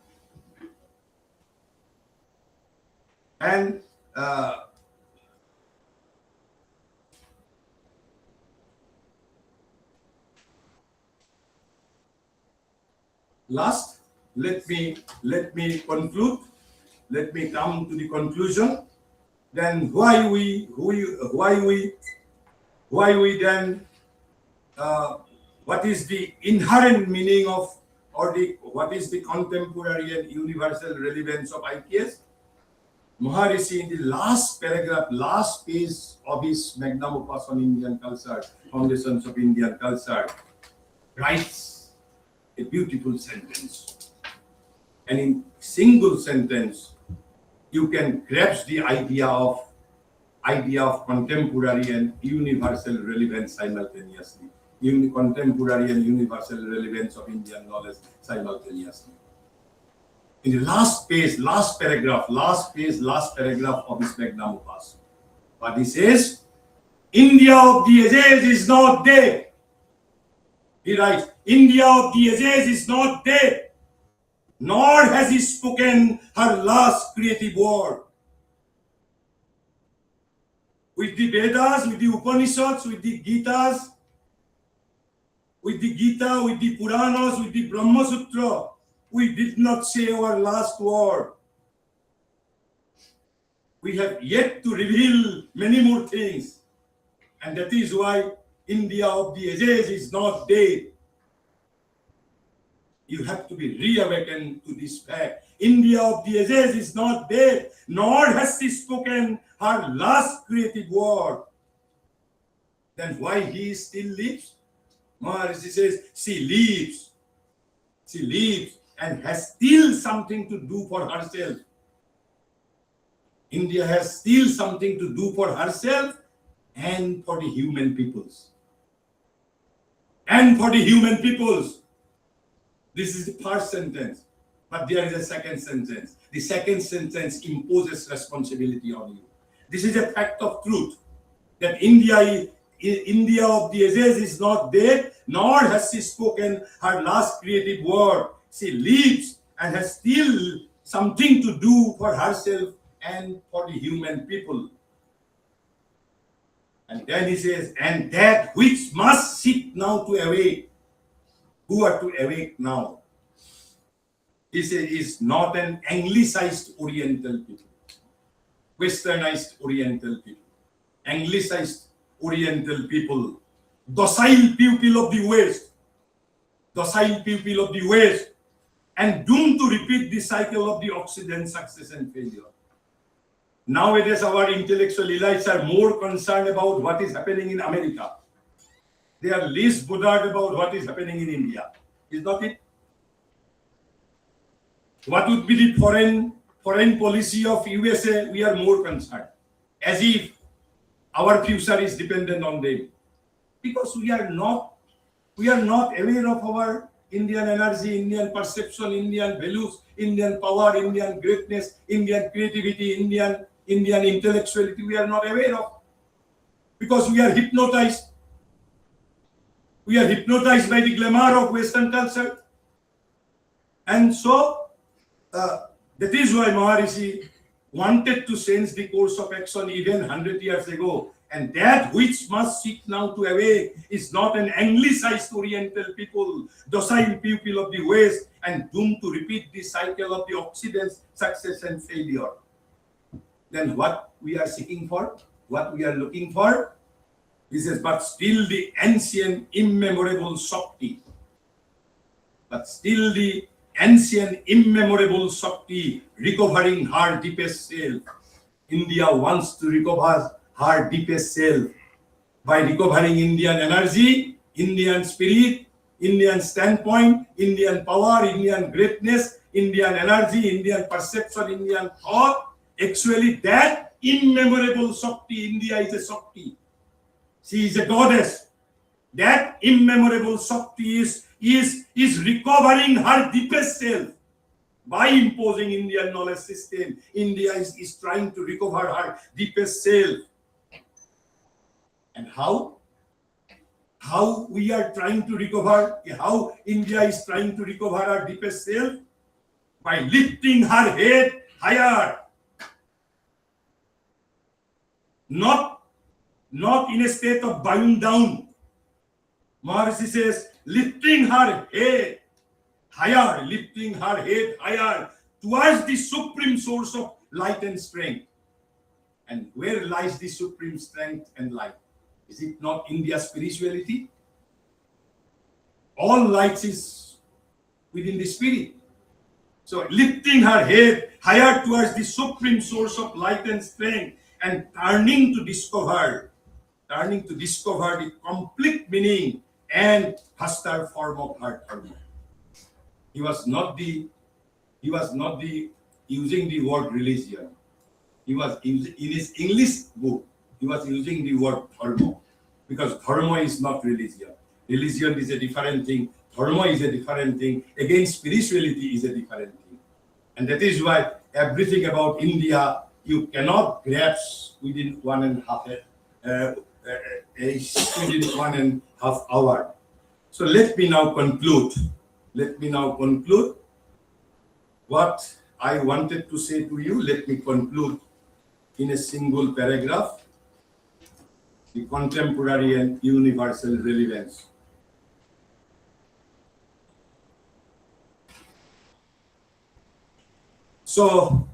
and last, let me conclude. Let me come to the conclusion. Then why we then what is the inherent meaning of, or what is the contemporary and universal relevance of IKS? Maharishi, in the last paragraph, last page of his magnum opus on Indian culture, Foundations of Indian Culture, writes a beautiful sentence. And in single sentence, you can grasp the idea of contemporary and universal relevance simultaneously. Contemporary and universal relevance of Indian knowledge simultaneously. In the last paragraph of his magnum opus, what he says, India of the ages is not dead. He writes, India of the ages is not dead, nor has he spoken her last creative word. With the Vedas, with the Upanishads, with the Gitas, with the Gita, with the Puranas, with the Brahma Sutra, we did not say our last word. We have yet to reveal many more things. And that is why India of the ages is not dead. You have to be reawakened to this fact. India of the ages is not dead, nor has she spoken her last creative word. Then why he still lives? Maharishi says, she lives and has still something to do for herself. India has still something to do for herself and for the human peoples. This is the first sentence, but there is a second sentence. The second sentence imposes responsibility on you. This is a fact of truth, that India India of the ages is not dead, nor has she spoken her last creative word. She lives and has still something to do for herself and for the human people. And then he says, and that which must sit now to awake, who are to awake now, he says, is not an Anglicized Oriental people, Westernized Oriental people, Anglicized Oriental people, docile pupil of the West, docile pupil of the West, and doomed to repeat the cycle of the Occident success and failure. Nowadays, our intellectual elites are more concerned about what is happening in America. They are least bothered about what is happening in India. Is not it? What would be the foreign policy of USA? We are more concerned, as if our future is dependent on them, because we are not aware of our Indian energy, Indian perception, Indian values, Indian power, Indian greatness, Indian creativity, Indian intellectuality. We are not aware of, because we are hypnotized. We are hypnotized by the glamour of Western culture, and so that is why Maharishi wanted to change the course of action even 100 years ago. And that which must seek now to awake is not an Anglicized Oriental people, docile pupil of the West, and doomed to repeat the cycle of the Occident's success and failure. Then what we are seeking for, what we are looking for, he says, but still the ancient immemorable Shakti, but still the ancient immemorable Shakti recovering her deepest self. India wants to recover her deepest self by recovering Indian energy, Indian spirit, Indian standpoint, Indian power, Indian greatness, Indian energy, Indian perception, Indian thought. Actually, that immemorable Shakti, India is a Shakti. She is a goddess. That immemorable Shakti is recovering her deepest self by imposing Indian knowledge system. India is trying to recover her deepest self. And how? How we are trying to recover, how India is trying to recover her deepest self? By lifting her head higher. Not in a state of bowing down. Maharishi says, lifting her head higher, lifting her head higher towards the supreme source of light and strength. And where lies the supreme strength and light? Is it not India's spirituality? All light is within the spirit. So lifting her head higher towards the supreme source of light and strength, and turning to discover the complete meaning and vaster form of her dharma. He was not using the word religion. He was using, in his English book, he was using the word dharma, because dharma is not religion. Religion is a different thing. Dharma is a different thing. Again, spirituality is a different thing. And that is why everything about India you cannot grasp within 1.5 hour. So let me now conclude. What I wanted to say to you. Let me conclude in a single paragraph. The contemporary and universal relevance. So,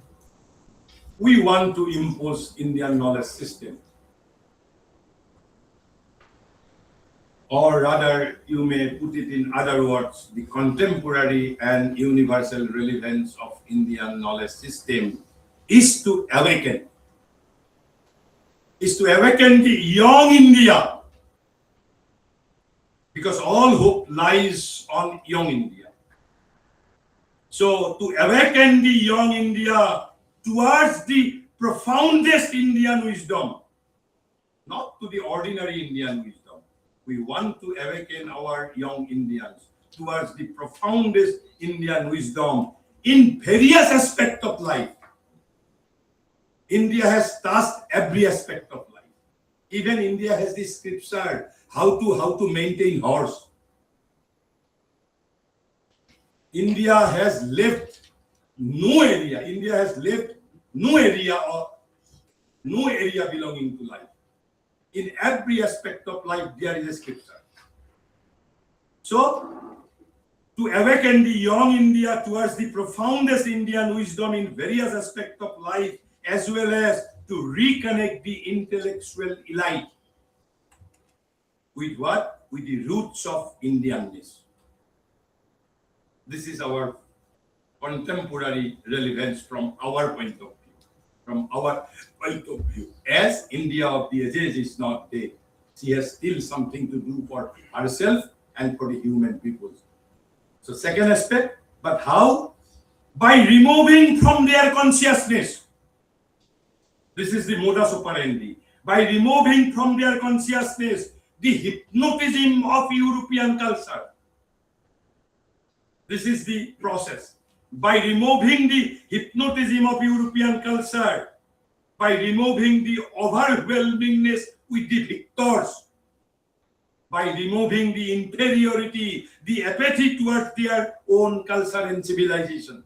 we want to impose Indian knowledge system. Or rather, you may put it in other words, the contemporary and universal relevance of Indian knowledge system is to awaken the young India, because all hope lies on young India. So to awaken the young India towards the profoundest Indian wisdom, not to the ordinary Indian wisdom. We want to awaken our young Indians towards the profoundest Indian wisdom in various aspects of life. India has touched every aspect of life. Even India has this scripture how to maintain horse. India has left no area. India has left no area or no area belonging to life. In every aspect of life, there is a scripture. So, to awaken the young India towards the profoundest Indian wisdom in various aspects of life, as well as to reconnect the intellectual elite with what? With the roots of Indianness. This is our contemporary relevance from our point of view. From our point of view, as India of the ages is not dead, she has still something to do for herself and for the human peoples. So second aspect, but how? By removing from their consciousness. This is the modus operandi. By removing from their consciousness the hypnotism of European culture. This is the process. By removing the hypnotism of European culture, by removing the overwhelmingness with the victors, by removing the inferiority, the apathy towards their own culture and civilization,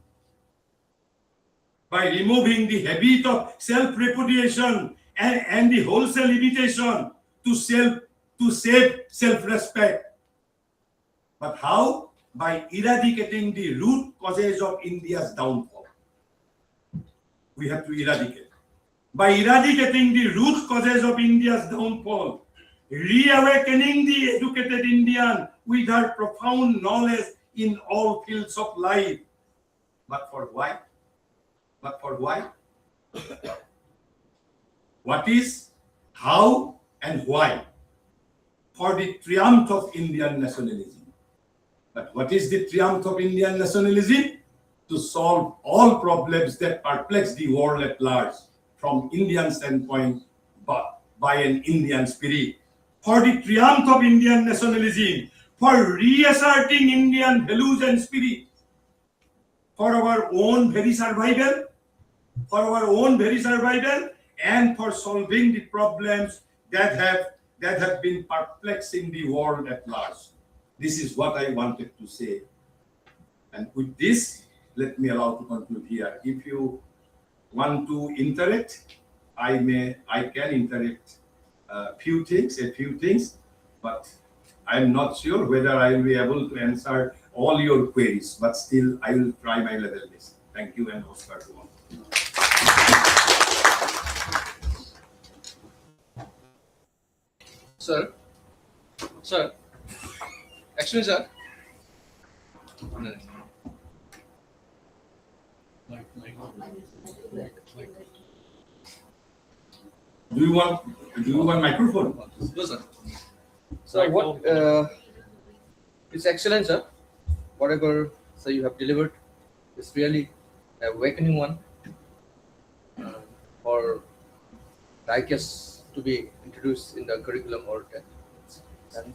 by removing the habit of self-repudiation and the wholesale imitation to save self-respect. But how? By eradicating the root causes of India's downfall. We have to eradicate. By eradicating the root causes of India's downfall, reawakening the educated Indian with her profound knowledge in all fields of life. But for why? But for why? What is, how, and why? For the triumph of Indian nationalism. But what is the triumph of Indian nationalism? To solve all problems that perplex the world at large from Indian standpoint, but by an Indian spirit. For the triumph of Indian nationalism, for reasserting Indian values and spirit, for our own very survival, and for solving the problems that have been perplexing the world at large. This is what I wanted to say. And with this, let me allow to conclude here. If you want to interact, I can interact a few things, but I'm not sure whether I will be able to answer all your queries, but still I will try my level best. Thank you and Oscar to all. Sir, actually, sir. Do you want microphone? No, sir. So what? It's excellent, sir. Whatever, sir, you have delivered is really a awakening one for I guess to be introduced in the curriculum or and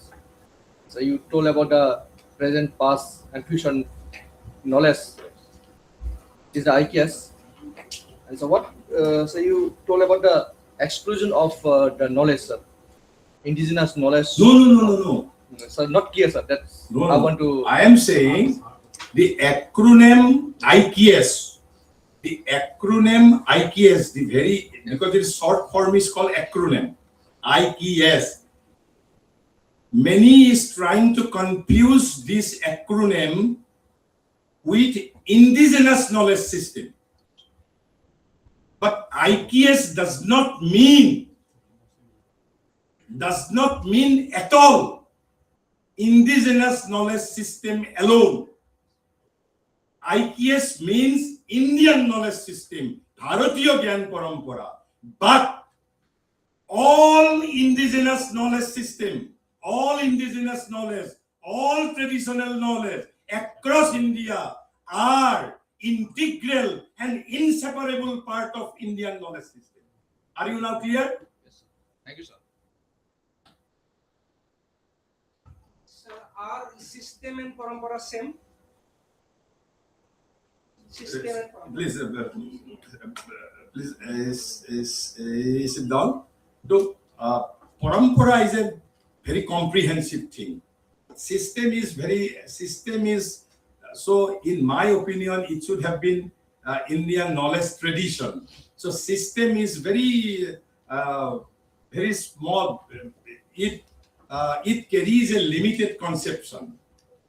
so you told about the present, past, and future knowledge is the IKS. And so what? So you told about the exclusion of the knowledge, sir. Indigenous knowledge. No. Sir, not clear, sir. That's No. I want to. I am saying the acronym IKS. The acronym IKS, because its short form is called acronym IKS. Many is trying to confuse this acronym with indigenous knowledge system. But IKS does not mean at all indigenous knowledge system alone. IKS means Indian knowledge system, Bharatiya Gyan Parampara. But all indigenous knowledge system, all indigenous knowledge, all traditional knowledge across India are integral and inseparable part of Indian knowledge system. Are you now clear? Yes, sir. Thank you, sir. Sir, are system and parampara same? System and parampara. Please sit down. parampara is a very comprehensive thing. System is so in my opinion it should have been Indian knowledge tradition. So system is very small. It carries a limited conception,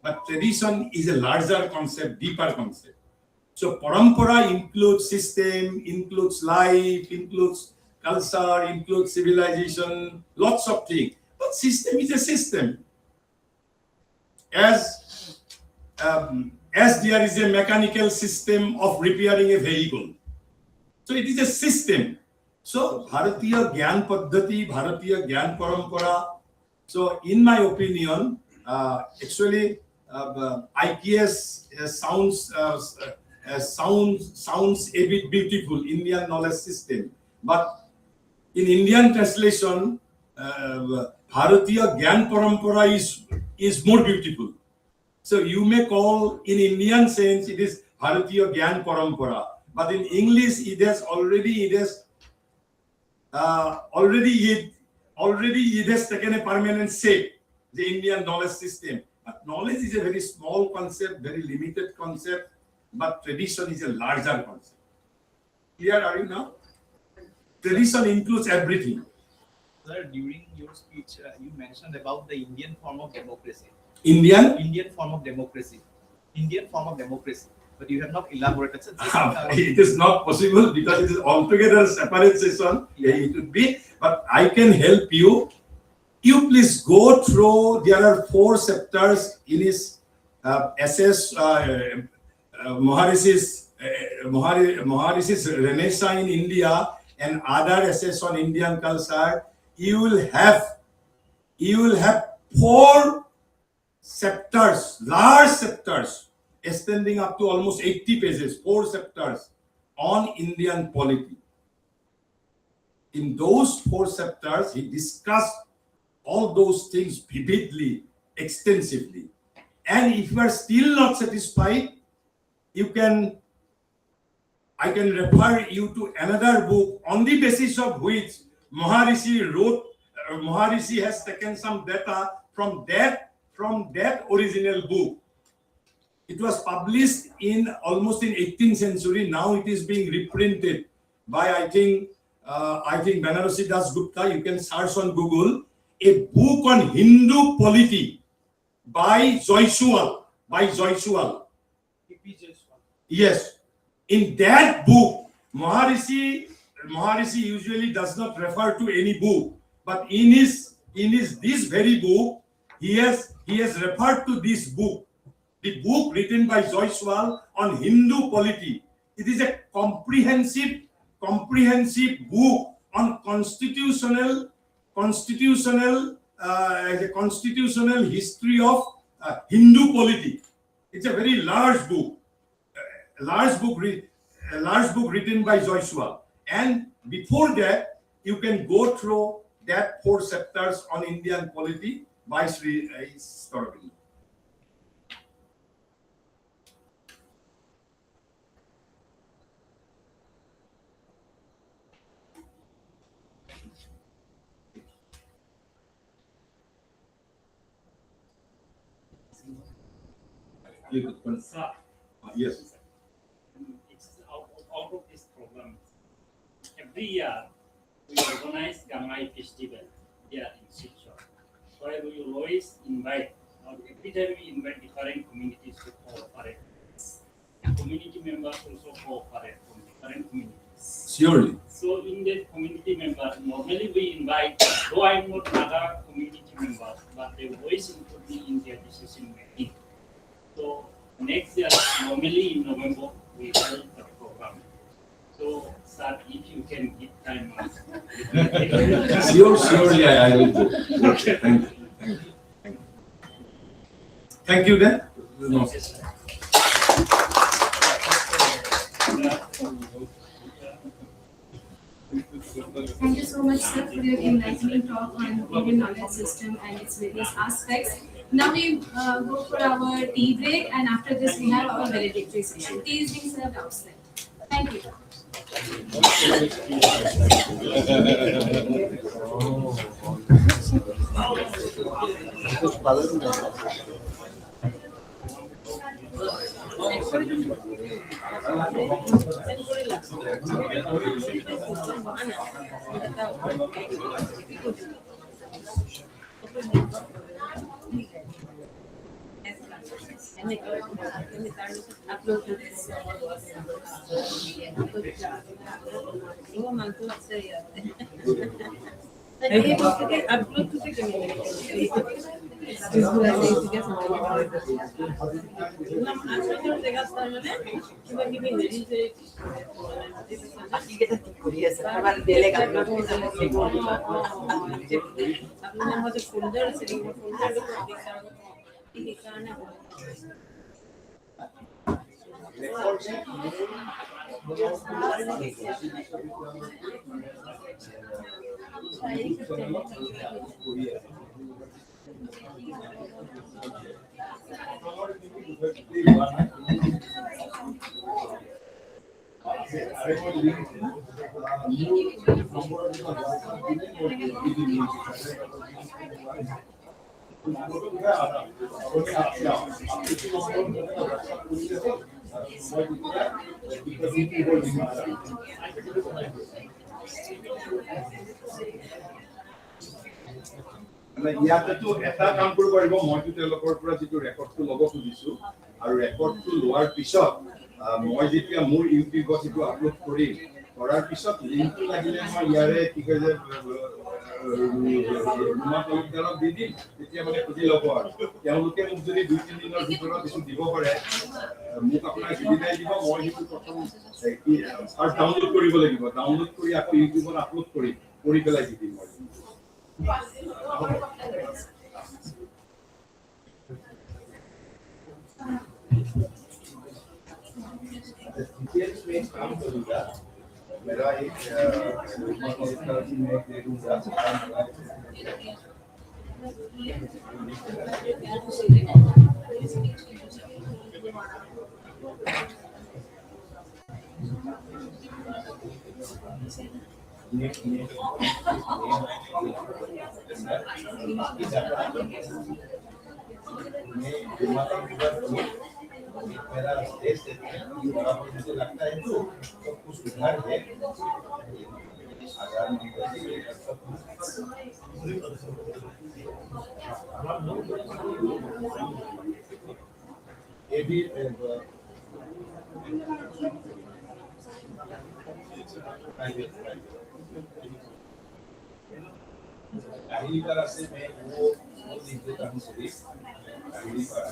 but tradition is a larger concept, deeper concept. So parampara includes system, includes life, includes culture, includes civilization, lots of things. But system is a system. As there is a mechanical system of repairing a vehicle, so it is a system. So Bharatiya Gyan Paddhati, Bharatiya Gyan Parampara. So in my opinion, actually IKS sounds a bit beautiful, Indian knowledge system, but in Indian translation, Bharatiya Gyan Parampara is more beautiful. So you may call in Indian sense it is Bharatiya Gyan Parampara, but in English it has already taken a permanent shape, the Indian knowledge system. But knowledge is a very small concept, very limited concept, but tradition is a larger concept. Clear are you now? Tradition includes everything. Sir, during your speech, you mentioned about the Indian form of democracy. Indian form of democracy. Indian form of democracy. But you have not elaborated. So it is not possible because it is altogether a separate session. It would be, but I can help you. You please go through. There are 4 chapters in his essays. Maharishi's Renaissance in India and other essays on Indian culture. You will have 4 chapters, large chapters, extending up to almost 80 pages, 4 chapters on Indian polity. In those 4 chapters, he discussed all those things vividly, extensively. And if you are still not satisfied, I can refer you to another book on the basis of which Maharishi wrote. Maharishi has taken some data from that original book. It was published almost in 18th century. Now it is being reprinted by I think Banarasi Das Gupta. You can search on Google a book on Hindu polity by Joysual. Yes, in that book, Maharishi usually does not refer to any book, but in his this very book, he has referred to this book, the book written by Joysual on Hindu polity. It is a comprehensive book on constitutional history of Hindu polity. It's a very large book. A large book written by Joysual. And before that, you can go through that 4 chapters on Indian polity by Sri Storabin. Sir, Yes. it's out of this problem. Every year, we organize Gangai festival here in Silchar, where we always invite, every time we invite different communities to cooperate. Community members also cooperate from different communities. Surely. So in that community member, normally we invite, though I'm not other community members, but they always include me in their decision making. So next year, normally in November, we hold the program. So, sir, if you can give time. Surely I will do. Okay, thank you. Thank you then. No. Thank you so much, sir, for your enlightening talk on Indian knowledge system and its various aspects. Now we go for our tea break, and after this we have our valedictory session. Tea is being served outside. Thank you. মানে ইয়াতেতো এটা কাম কৰিব পাৰিব মইতো তেওঁলোকৰ পৰা যিটো ৰেকৰ্ডটো ল'ব খুজিছো আৰু ৰেকৰ্ডটো লোৱাৰ পিছত মই যেতিয়া মোৰ ইউটিউবত সেইটো আপলোড কৰিম কৰাৰ পিছত লিংকটো লাগিলে মই ইয়াৰে কি কয় যে ৰুমাতলক দি দিম তেতিয়া মানে খুজি ল'ব আৰু তেওঁলোকে মোক যদি 2-3 দিনৰ ভিতৰত কিছু দিব পাৰে মোক আপোনাক যিদিনাই দিব মই সেইটো প্ৰথম আৰু ডাউনলোড কৰিব লাগিব ডাউনলোড কৰি আকৌ ইউটিউবত আপলোড কৰি পেলাই দি দিম মই डिटेल्स में काम करूंगा मेरा एक मैं दे दूंगा मेरा देश मुझे लगता है तो कुछ सुधार है ये भी पहली बार से मैं वो लिख देता हूँ सीरीज पहली बार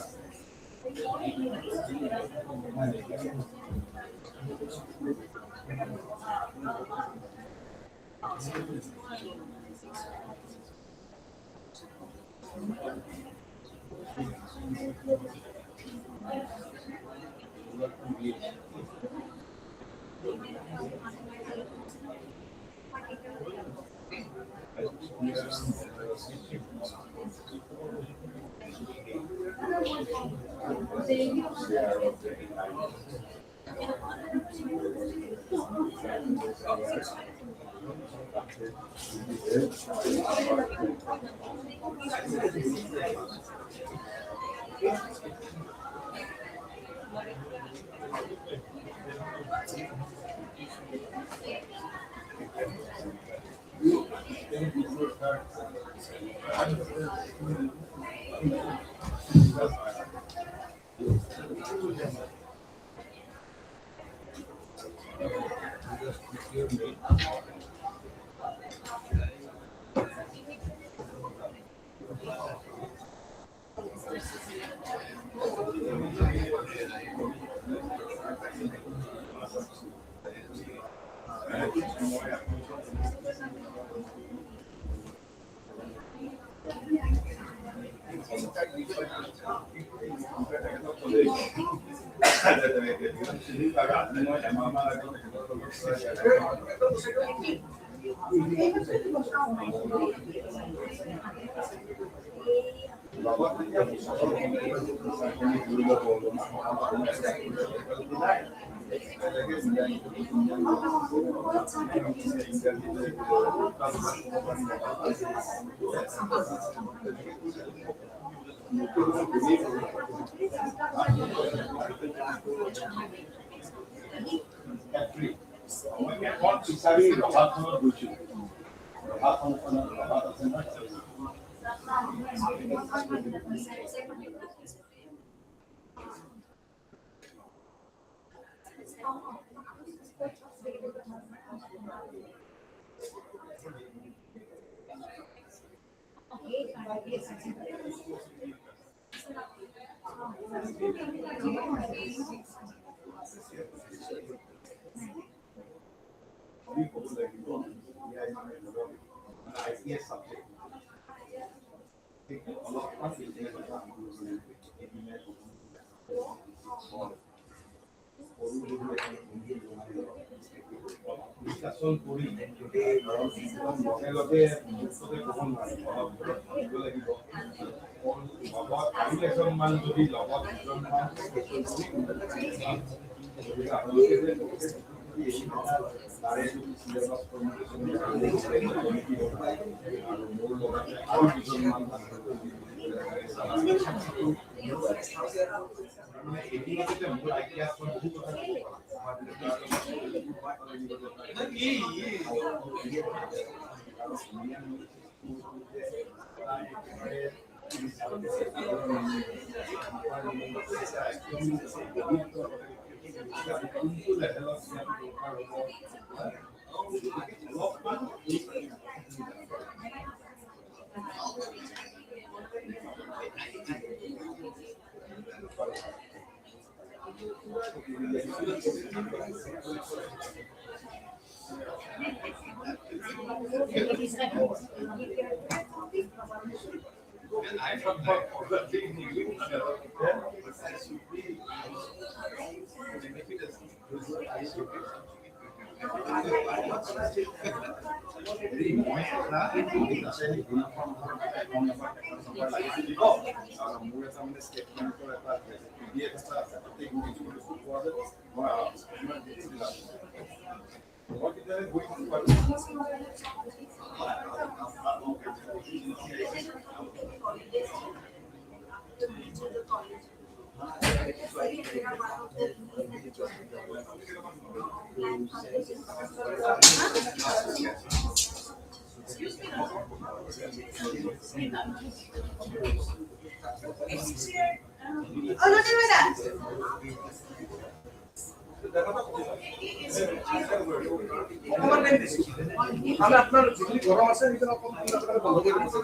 তাহলে আপনার যদি গরম আছে ভিতরে আপনারা বন্ধ করে দিচ্ছেন